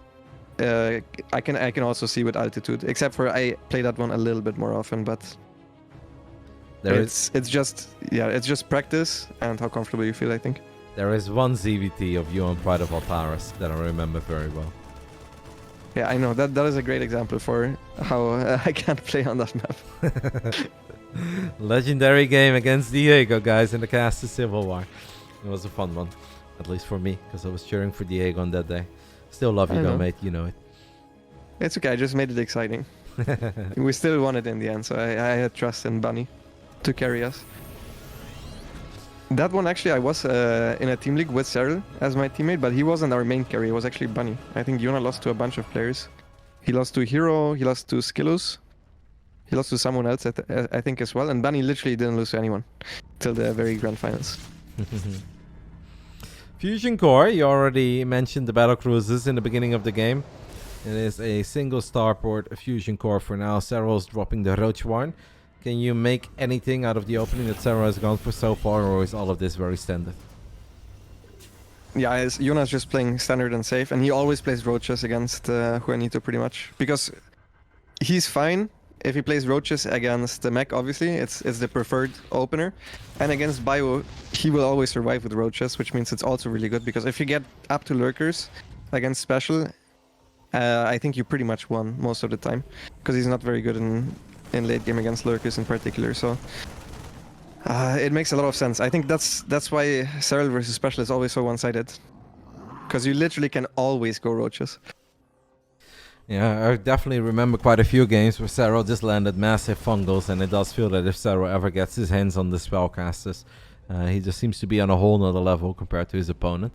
Speaker 2: I can also see with Altitude, except for I play that one a little bit more often, but it's just practice and how comfortable you feel, I think.
Speaker 1: There is one ZVT of you on Pride of Altaris that I remember very well.
Speaker 2: Yeah, I know. That is a great example for how I can't play on that map.
Speaker 1: Legendary game against Diego, guys, in the cast of Civil War. It was a fun one, at least for me, because I was cheering for Diego on that day. Still love you though, mate. You know it.
Speaker 2: It's okay. I just made it exciting. We still won it in the end, so I had trust in Bunny to carry us. That one, actually, I was in a team league with Serral as my teammate, but he wasn't our main carry. It was actually Bunny. I think Yona lost to a bunch of players. He lost to Hero, he lost to Skillus, he lost to someone else, I think, as well. And Bunny literally didn't lose to anyone till the very grand finals.
Speaker 1: Fusion Core, you already mentioned the battle cruisers in the beginning of the game. It is a single starport Fusion Core for now. Serral's dropping the Roach Warren. Can you make anything out of the opening that Serral has gone for so far, or is all of this very standard?
Speaker 2: Yeah, Jonas just playing standard and safe, and he always plays roaches against Juanito pretty much. Because he's fine if he plays roaches against the mech, obviously. It's the preferred opener. And against Bio, he will always survive with roaches, which means it's also really good. Because if you get up to lurkers against special, I think you pretty much won most of the time. Because he's not very good in late game against lurkers in particular, so... it makes a lot of sense. I think that's why Serral versus Special is always so one-sided. Because you literally can always go roaches.
Speaker 1: Yeah, I definitely remember quite a few games where Serral just landed massive fungals, and it does feel that if Serral ever gets his hands on the spellcasters, he just seems to be on a whole nother level compared to his opponent.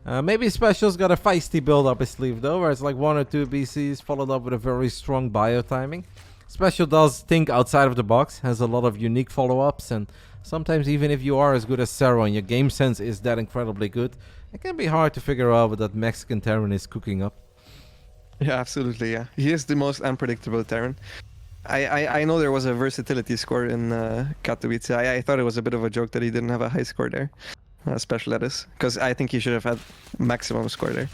Speaker 1: Maybe Special's got a feisty build up his sleeve though, where it's like 1 or 2 BCs followed up with a very strong bio timing. Special does think outside of the box, has a lot of unique follow-ups, and sometimes even if you are as good as Serral and your game sense is that incredibly good, it can be hard to figure out what that Mexican Terran is cooking up.
Speaker 2: Yeah, absolutely, yeah. He is the most unpredictable Terran. I know there was a versatility score in Katowice. I thought it was a bit of a joke that he didn't have a high score there. Special that is. Because I think he should have had maximum score there.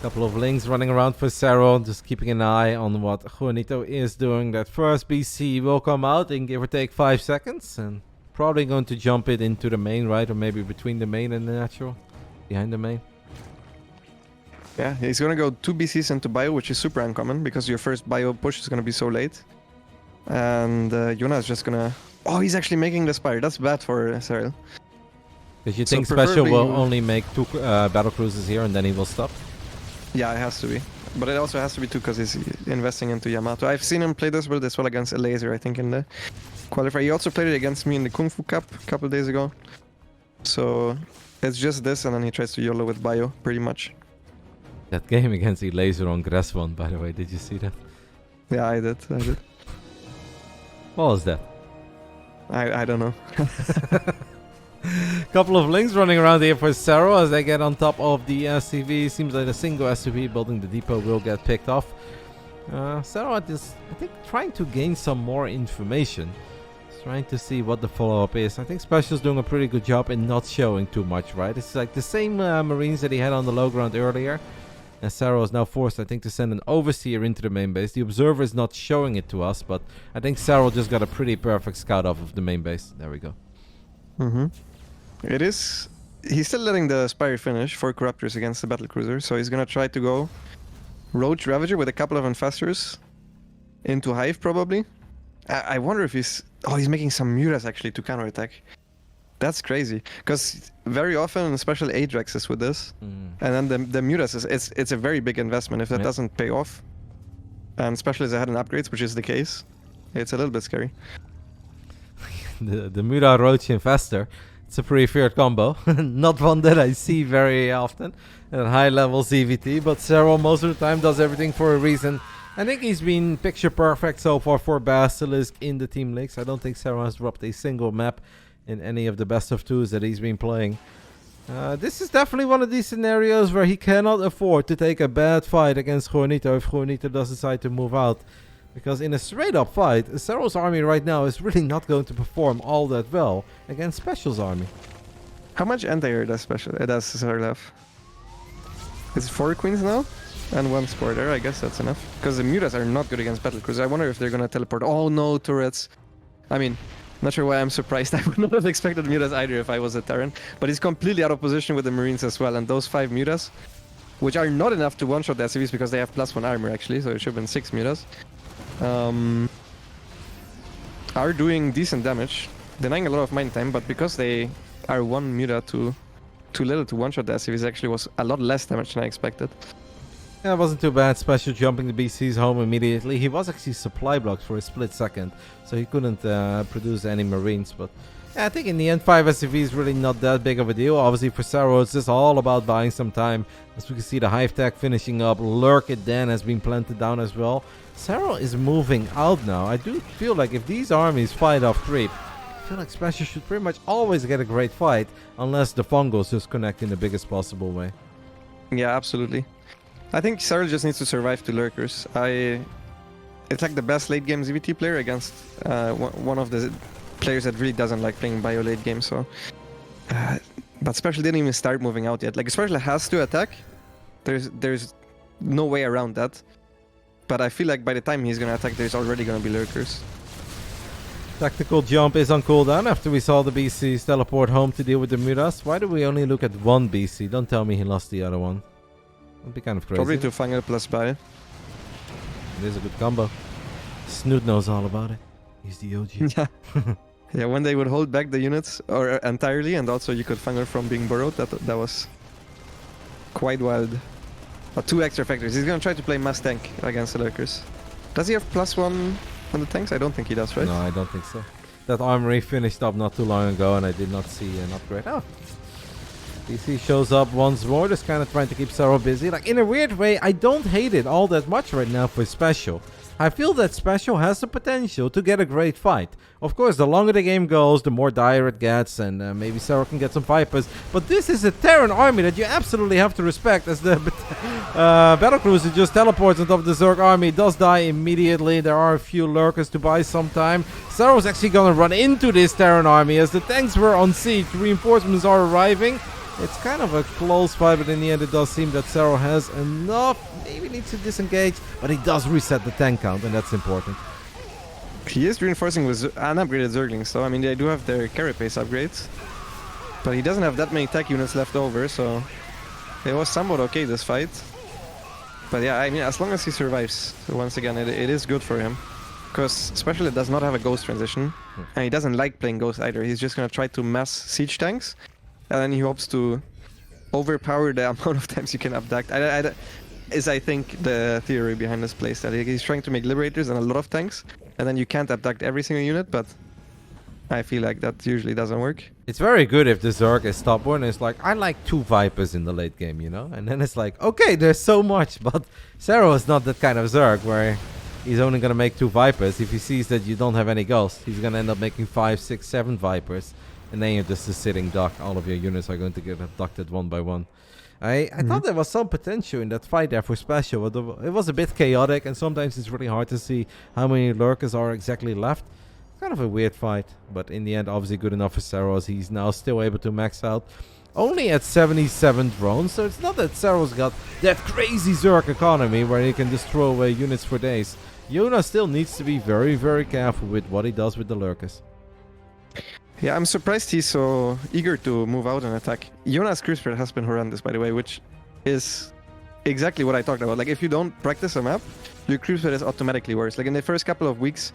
Speaker 1: Couple of links running around for Serral, just keeping an eye on what Juanito is doing. That first BC will come out in give or take 5 seconds, and probably going to jump it into the main, right? Or maybe between the main and the natural, behind the main.
Speaker 2: Yeah, he's gonna go 2 BCs into bio, which is super uncommon because your first bio push is gonna be so late. And Jonas is just gonna... Oh, he's actually making the Spire. That's bad for Serral.
Speaker 1: Because you think Special will only make 2 battle cruises here and then he will stop?
Speaker 2: Yeah, it has to be. But it also has to be too because he's investing into Yamato. I've seen him play this build as well against a laser, I think, in the qualifier. He also played it against me in the Kung Fu Cup a couple days ago. So it's just this, and then he tries to YOLO with bio, pretty much.
Speaker 1: That game against the laser on Grass one, by the way, did you see that?
Speaker 2: Yeah, I did.
Speaker 1: What was that?
Speaker 2: I don't know.
Speaker 1: Couple of links running around here for Serral as they get on top of the SCV. Seems like a single SCV building the depot will get picked off. Serral is, I think, trying to gain some more information. He's trying to see what the follow-up is. I think Special's doing a pretty good job in not showing too much, right? It's like the same Marines that he had on the low ground earlier. And Serral is now forced, I think, to send an Overseer into the main base. The Observer is not showing it to us, but I think Serral just got a pretty perfect scout off of the main base. There we go.
Speaker 2: Mm-hmm. It is... He's still letting the Spire finish for Corruptors against the Battlecruiser, so he's gonna try to go Roach Ravager with a couple of Infestors into Hive, probably. I wonder if he's... Oh, he's making some Muras, actually, to counterattack. That's crazy, because very often Special Ajaxes with this, and then the Muras, it's a very big investment if that doesn't pay off. And Special is ahead in upgrades, which is the case. It's a little bit scary.
Speaker 1: the Mura Roach Infestor. It's a pretty feared combo. Not one that I see very often at high level CVT, but Serral most of the time does everything for a reason. I think he's been picture perfect so far for Basilisk in the team leagues. I don't think Serral has dropped a single map in any of the best of 2s that he's been playing. This is definitely one of these scenarios where he cannot afford to take a bad fight against Juanito if Juanito does decide to move out. Because in a straight up fight, Serral's army right now is really not going to perform all that well against Special's army.
Speaker 2: How much anti-air does Serral have? Is it 4 queens now? And 1 spore there, I guess that's enough. Because the Mutas are not good against Battlecruisers. I wonder if they're gonna teleport. Oh no, turrets. I mean, not sure why I'm surprised. I would not have expected Mutas either if I was a Terran. But he's completely out of position with the Marines as well. And those 5 Mutas, which are not enough to one-shot the SCVs because they have +1 armor actually, so it should have been 6 Mutas. Are doing decent damage, denying a lot of mine time, but because they are 1 Muta too little to one-shot the SCVs, actually was a lot less damage than I expected.
Speaker 1: Yeah, it wasn't too bad. Special jumping the BCs home immediately. He was actually supply blocked for a split second, so he couldn't produce any Marines, but yeah, I think in the end 5 SCV is really not that big of a deal. Obviously for Serral it's just all about buying some time. As we can see, the Hive tech finishing up. Lurk It then has been planted down as well. Serral is moving out now. I do feel like if these armies fight off creep, I feel like Special should pretty much always get a great fight, unless the fungals just connect in the biggest possible way. Yeah,
Speaker 2: absolutely. I think Serral just needs to survive to lurkers. it's like the best late game ZVT player against one of the players that really doesn't like playing bio late game. So, but Special didn't even start moving out yet. Like Special has to attack. There's no way around that. But I feel like by the time he's gonna attack, there's already gonna be lurkers.
Speaker 1: Tactical jump is on cooldown after we saw the BCs teleport home to deal with the Muras. Why do we only look at one BC? Don't tell me he lost the other one. That'd be kind of crazy.
Speaker 2: Probably to Fangel plus buy.
Speaker 1: It is a good combo. Snoot knows all about it. He's the OG.
Speaker 2: Yeah. Yeah, when they would hold back the units or entirely, and also you could Fangel from being burrowed, that was quite wild. But 2 extra factors. He's gonna try to play mass tank against the lurkers. Does he have +1 on the tanks? I don't think he does, right?
Speaker 1: No, I don't think so. That armory finished up not too long ago and I did not see an upgrade. Oh. DC shows up once more, just kind of trying to keep Serral busy. Like, in a weird way, I don't hate it all that much right now for Special. I feel that Special has the potential to get a great fight. Of course, the longer the game goes, the more dire it gets, and maybe Serral can get some Vipers. But this is a Terran army that you absolutely have to respect, as the battlecruiser just teleports on top of the Zerg army, does die immediately. There are a few lurkers to buy some time. Serral's actually gonna run into this Terran army as the tanks were on siege. Reinforcements are arriving. It's kind of a close fight, but in the end it does seem that Serral has enough. Maybe needs to disengage, but he does reset the tank count, and that's important.
Speaker 2: He is reinforcing with unupgraded Zerglings, so I mean they do have their carapace upgrades. But he doesn't have that many tech units left over, so it was somewhat okay this fight. But yeah, I mean as long as he survives, once again it is good for him. Because especially does not have a ghost transition, and he doesn't like playing ghost either. He's just gonna try to mass siege tanks. And then he hopes to overpower the amount of times you can abduct. Is I think the theory behind this playstyle. He's trying to make liberators and a lot of tanks, and then you can't abduct every single unit, but I feel like that usually doesn't work.
Speaker 1: It's very good if the Zerg is top one. It's like, I like 2 Vipers in the late game, you know? And then it's like, okay, there's so much, but Serral is not that kind of Zerg where he's only going to make 2 Vipers. If he sees that you don't have any ghosts, he's going to end up making 5, 6, 7 Vipers. And then you're just a sitting duck. All of your units are going to get abducted one by one. I thought there was some potential in that fight there for Special. It was a bit chaotic, and sometimes it's really hard to see how many lurkers are exactly left. Kind of a weird fight, but in the end, obviously good enough for Serral, as he's now still able to max out. Only at 77 drones, so it's not that Serral's got that crazy Zerg economy where he can just throw away units for days. Yona still needs to be very, very careful with what he does with the lurkers.
Speaker 2: Yeah, I'm surprised he's so eager to move out and attack. Yona's creep spread has been horrendous, by the way, which is exactly what I talked about. Like, if you don't practice a map, your creep spread is automatically worse. Like, in the first couple of weeks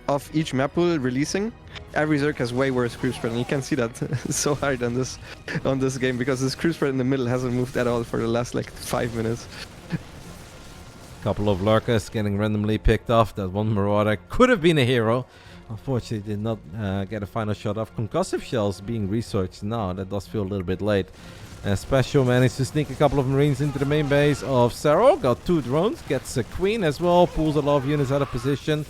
Speaker 2: of each map pool releasing, every Zerg has way worse creep spread, and you can see that so hard on this game, because this creep spread in the middle hasn't moved at all for the last, like, 5 minutes.
Speaker 1: Couple of lurkers getting randomly picked off. That one Marauder could have been a hero. Unfortunately, did not get a final shot off. Concussive shells being researched now. That does feel a little bit late. Special managed to sneak a couple of Marines into the main base of Serral. Got 2 drones. Gets a Queen as well. Pulls a lot of units out of position.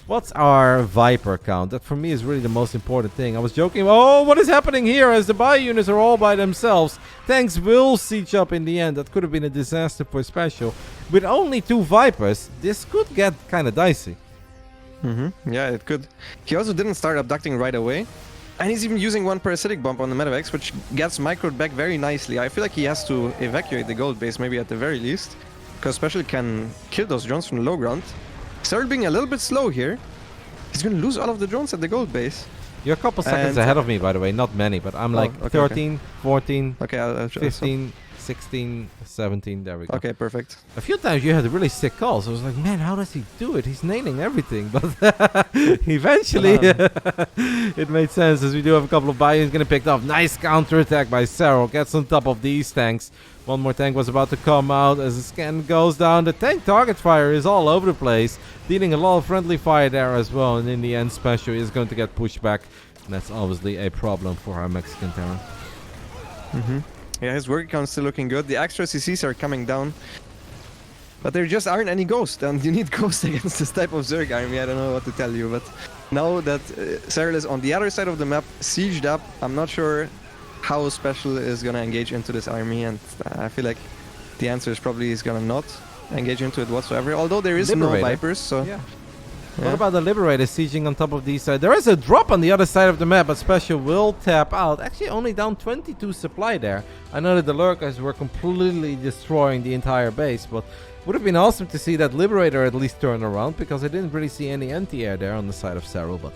Speaker 1: What's our Viper count? That for me is really the most important thing. I was joking. Oh, what is happening here as the bio units are all by themselves? Tanks will siege up in the end. That could have been a disaster for Special. With only 2 Vipers, this could get kind of dicey.
Speaker 2: Yeah, it could. He also didn't start abducting right away. And he's even using 1 parasitic bomb on the medevacs, which gets microed back very nicely. I feel like he has to evacuate the gold base, maybe at the very least. Because Special can kill those drones from the low ground. Serral being a little bit slow here. He's going to lose all of the drones at the gold base.
Speaker 1: You're a couple seconds ahead of me, by the way. Not many, but I'm like 13, 14,
Speaker 2: I'll
Speaker 1: 15, 16, 17. There we go.
Speaker 2: Okay, perfect.
Speaker 1: A few times you had really sick calls. I was like, man, how does he do it? He's nailing everything. But eventually it made sense, as we do have a couple of buy-ins getting picked up. Nice counterattack by Serral. Gets on top of these tanks. One more tank was about to come out as the scan goes down. The tank target fire is all over the place, dealing a lot of friendly fire there as well. And in the end, Special is going to get pushed back. And that's obviously a problem for our Mexican Terran.
Speaker 2: Yeah, his work account's still looking good. The extra CCs are coming down. But there just aren't any ghosts, and you need ghosts against this type of Zerg army. I don't know what to tell you, but now that Serral is on the other side of the map, sieged up, I'm not sure how Special is gonna engage into this army, and I feel like the answer is probably he's gonna not engage into it whatsoever. Although there is no Vipers, so
Speaker 1: What about the Liberator sieging on top of these? There is a drop on the other side of the map, but Special will tap out. Actually, only down 22 supply there. I know that the Lurkers were completely destroying the entire base, but would have been awesome to see that Liberator at least turn around, because I didn't really see any anti-air there on the side of Serral. But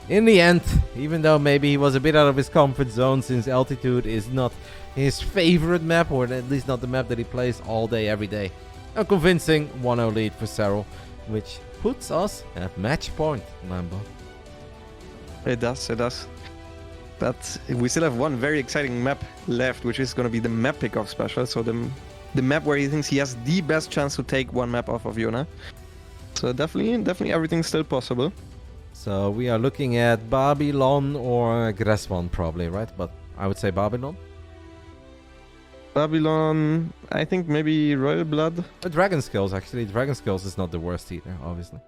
Speaker 1: in the end, even though maybe he was a bit out of his comfort zone, since altitude is not his favorite map, or at least not the map that he plays all day, every day, a convincing 1-0 lead for Serral, which puts us at match point, Lambo.
Speaker 2: It does, it does. But we still have one very exciting map left, which is going to be the map pick of Special. So the map where he thinks he has the best chance to take one map off of Yuna. So definitely everything's still possible.
Speaker 1: So we are looking at Babylon or Gresswan probably, right? But I would say Babylon.
Speaker 2: Babylon, I think maybe Royal Blood.
Speaker 1: Dragon Skills, actually. Dragon Skills is not the worst either, obviously.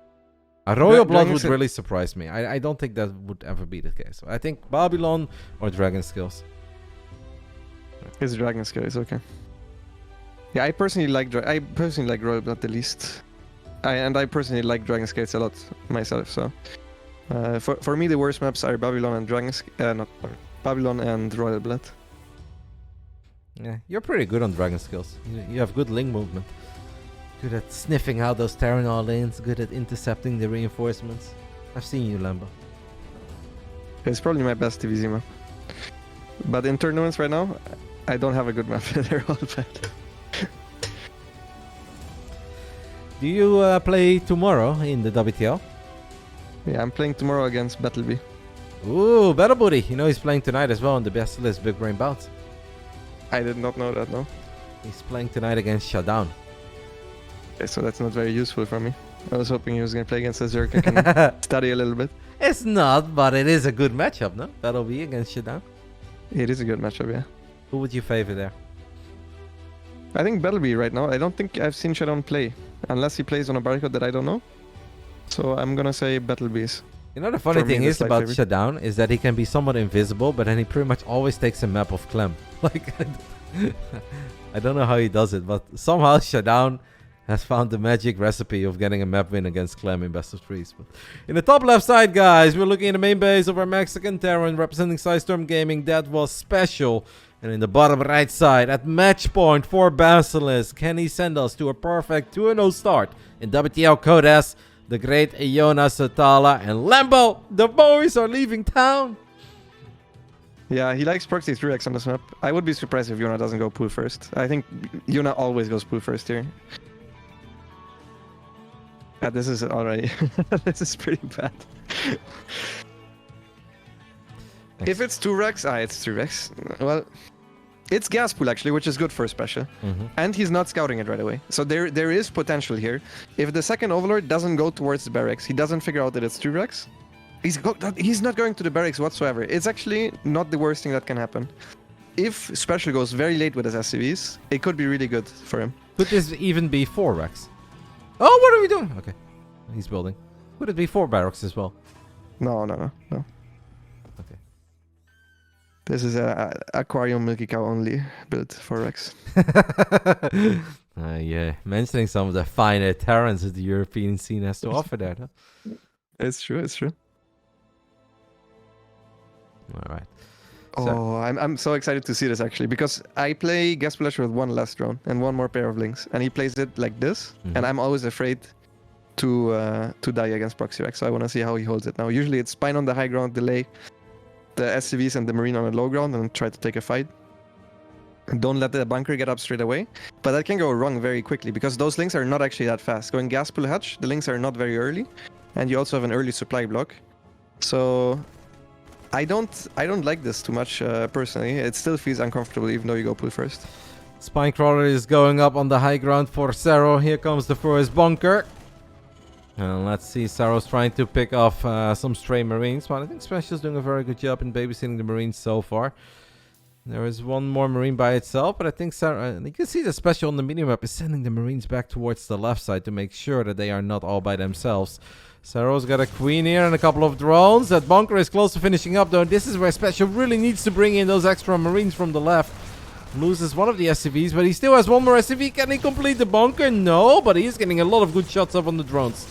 Speaker 1: A Royal Blood would really surprise me. I don't think that would ever be the case. I think Babylon or Dragon Skills.
Speaker 2: His Dragon Skills, okay. Yeah, I personally like Royal Blood the least. I personally like Dragon Skates a lot myself. So for me, the worst maps are Babylon and Babylon and Royal Blood.
Speaker 1: Yeah, you're pretty good on Dragon Skills. You have good link movement. Good at sniffing out those Terranor lanes. Good at intercepting the reinforcements. I've seen you, Lambo.
Speaker 2: It's probably my best TVZ map. But in tournaments right now, I don't have a good map. They're all bad.
Speaker 1: Do you play tomorrow in the WTL?
Speaker 2: Yeah, I'm playing tomorrow against Battleby.
Speaker 1: Ooh, Battle Booty. You know he's playing tonight as well in the BASILISK Big Brain Bout. I
Speaker 2: did not know that, no.
Speaker 1: He's playing tonight against Shutdown.
Speaker 2: Okay, so that's not very useful for me. I was hoping he was going to play against a Zerk. I can study a little bit.
Speaker 1: It's not, but it is a good matchup, no? Battle B against Shutdown.
Speaker 2: It is a good matchup, yeah.
Speaker 1: Who would you favor there?
Speaker 2: I think Battleby right now. I don't think I've seen Shutdown play. Unless he plays on a barricade that I don't know. So I'm going to say Battlebees.
Speaker 1: You know, the funny thing is about Shutdown is that he can be somewhat invisible, but then he pretty much always takes a map of Clem. Like, I don't know how he does it, but somehow Shutdown has found the magic recipe of getting a map win against Clem in best of threes. But in the top left side, guys, we're looking at the main base of our Mexican Terran representing PSISTORM Gaming. That was Special. And in the bottom right side, at match point for Basilisk, can he send us to a perfect 2-0 start in WTL Code S? The great Iona Satala and Lambo, the boys are leaving town.
Speaker 2: Yeah, he likes proxy 3x on this map. I would be surprised if Iona doesn't go pool first. I think Iona always goes pool first here. Yeah, this is already... this is pretty bad. If it's 2-rex, it's 3-rex. Well, it's gas pool actually, which is good for Special. And he's not scouting it right away. So there is potential here. If the second Overlord doesn't go towards the barracks, he doesn't figure out that it's 3-rex, he's not going to the barracks whatsoever. It's actually not the worst thing that can happen. If Special goes very late with his SCVs, it could be really good for him.
Speaker 1: Could this even be 4-rex? Oh, what are we doing? Okay, he's building. Could it be 4 barracks as well?
Speaker 2: No.
Speaker 1: Okay.
Speaker 2: This is a aquarium milky cow only built for Rex.
Speaker 1: Yeah, mentioning some of the finer Terrans that the European scene has to offer there. Huh?
Speaker 2: It's true.
Speaker 1: All right.
Speaker 2: Oh, I'm so excited to see this actually, because I play Gasplash with one last drone and one more pair of links, and he plays it like this, and I'm always afraid to die against Proxy Rex, so I want to see how he holds it now. Usually it's spine on the high ground, delay the SCVs and the Marine on the low ground, and try to take a fight. Don't let the bunker get up straight away, but that can go wrong very quickly, because those links are not actually that fast. Going gas pool hatch, the links are not very early, and you also have an early supply block. So I don't like this too much personally. It still feels uncomfortable even though you go pool first.
Speaker 1: Spinecrawler is going up on the high ground for Serral. Here comes the first bunker. And let's see, Serral's trying to pick off some stray Marines, but I think Special's doing a very good job in babysitting the Marines so far. There is one more Marine by itself, but I think you can see the Special on the minimap is sending the Marines back towards the left side to make sure that they are not all by themselves. Serral's got a Queen here and a couple of drones. That bunker is close to finishing up though. This is where Special really needs to bring in those extra Marines from the left. Loses one of the SCVs, but he still has one more SCV. Can he complete the bunker? No, but he's getting a lot of good shots up on the drones.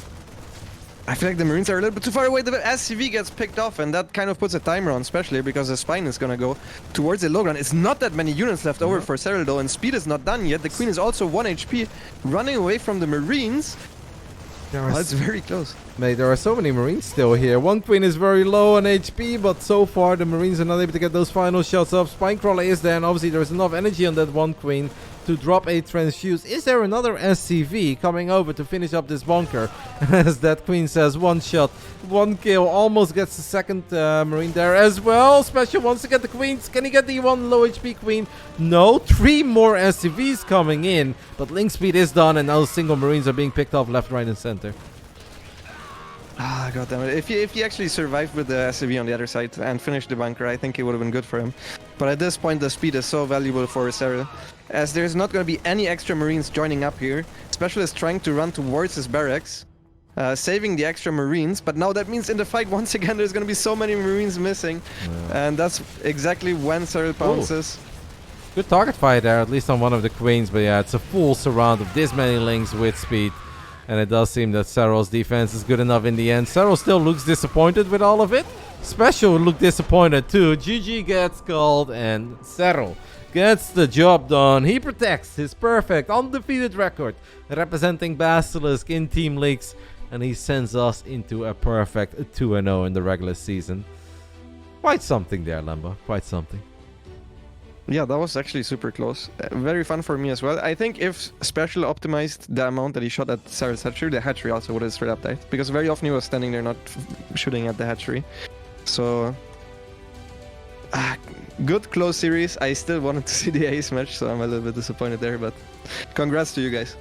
Speaker 2: I feel like the Marines are a little bit too far away. The SCV gets picked off, and that kind of puts a timer on, especially because the Spine is gonna go towards the low ground. It's not that many units left over for Serral though, and speed is not done yet. The Queen is also 1 HP, running away from the Marines. It's very close.
Speaker 1: Mate, there are so many Marines still here. One Queen is very low on HP, but so far the Marines are not able to get those final shots up. Spinecrawler is there, and obviously there's enough energy on that one Queen to drop a transfuse. Is there another SCV coming over to finish up this bunker? As that Queen says, one shot, one kill, almost gets the second Marine there as well. Special wants to get the Queens. Can he get the one low HP Queen? No, 3 more SCVs coming in, but link speed is done, and now single Marines are being picked off left, right, and center.
Speaker 2: Ah, goddammit. If he actually survived with the SCV on the other side and finished the bunker, I think it would have been good for him. But at this point, the speed is so valuable for Serral, as there's not going to be any extra Marines joining up here. Specialist trying to run towards his barracks, saving the extra Marines. But now that means in the fight, once again, there's going to be so many Marines missing. Yeah. And that's exactly when Serral pounces.
Speaker 1: Good target fire there, at least on one of the Queens. But yeah, it's a full surround of this many links with speed. And it does seem that Serral's defense is good enough in the end. Serral still looks disappointed with all of it. Special look disappointed too. GG gets called, and Serral gets the job done. He protects his perfect undefeated record, representing Basilisk in team leagues. And he sends us into a perfect 2-0 in the regular season. Quite something there, Lambo. Quite something.
Speaker 2: Yeah, that was actually super close. Very fun for me as well. I think if Special optimized the amount that he shot at Serral's hatchery, the hatchery also would have straight up died. Because very often he was standing there not shooting at the hatchery. So, good close series. I still wanted to see the ace match, so I'm a little bit disappointed there. But congrats to you guys.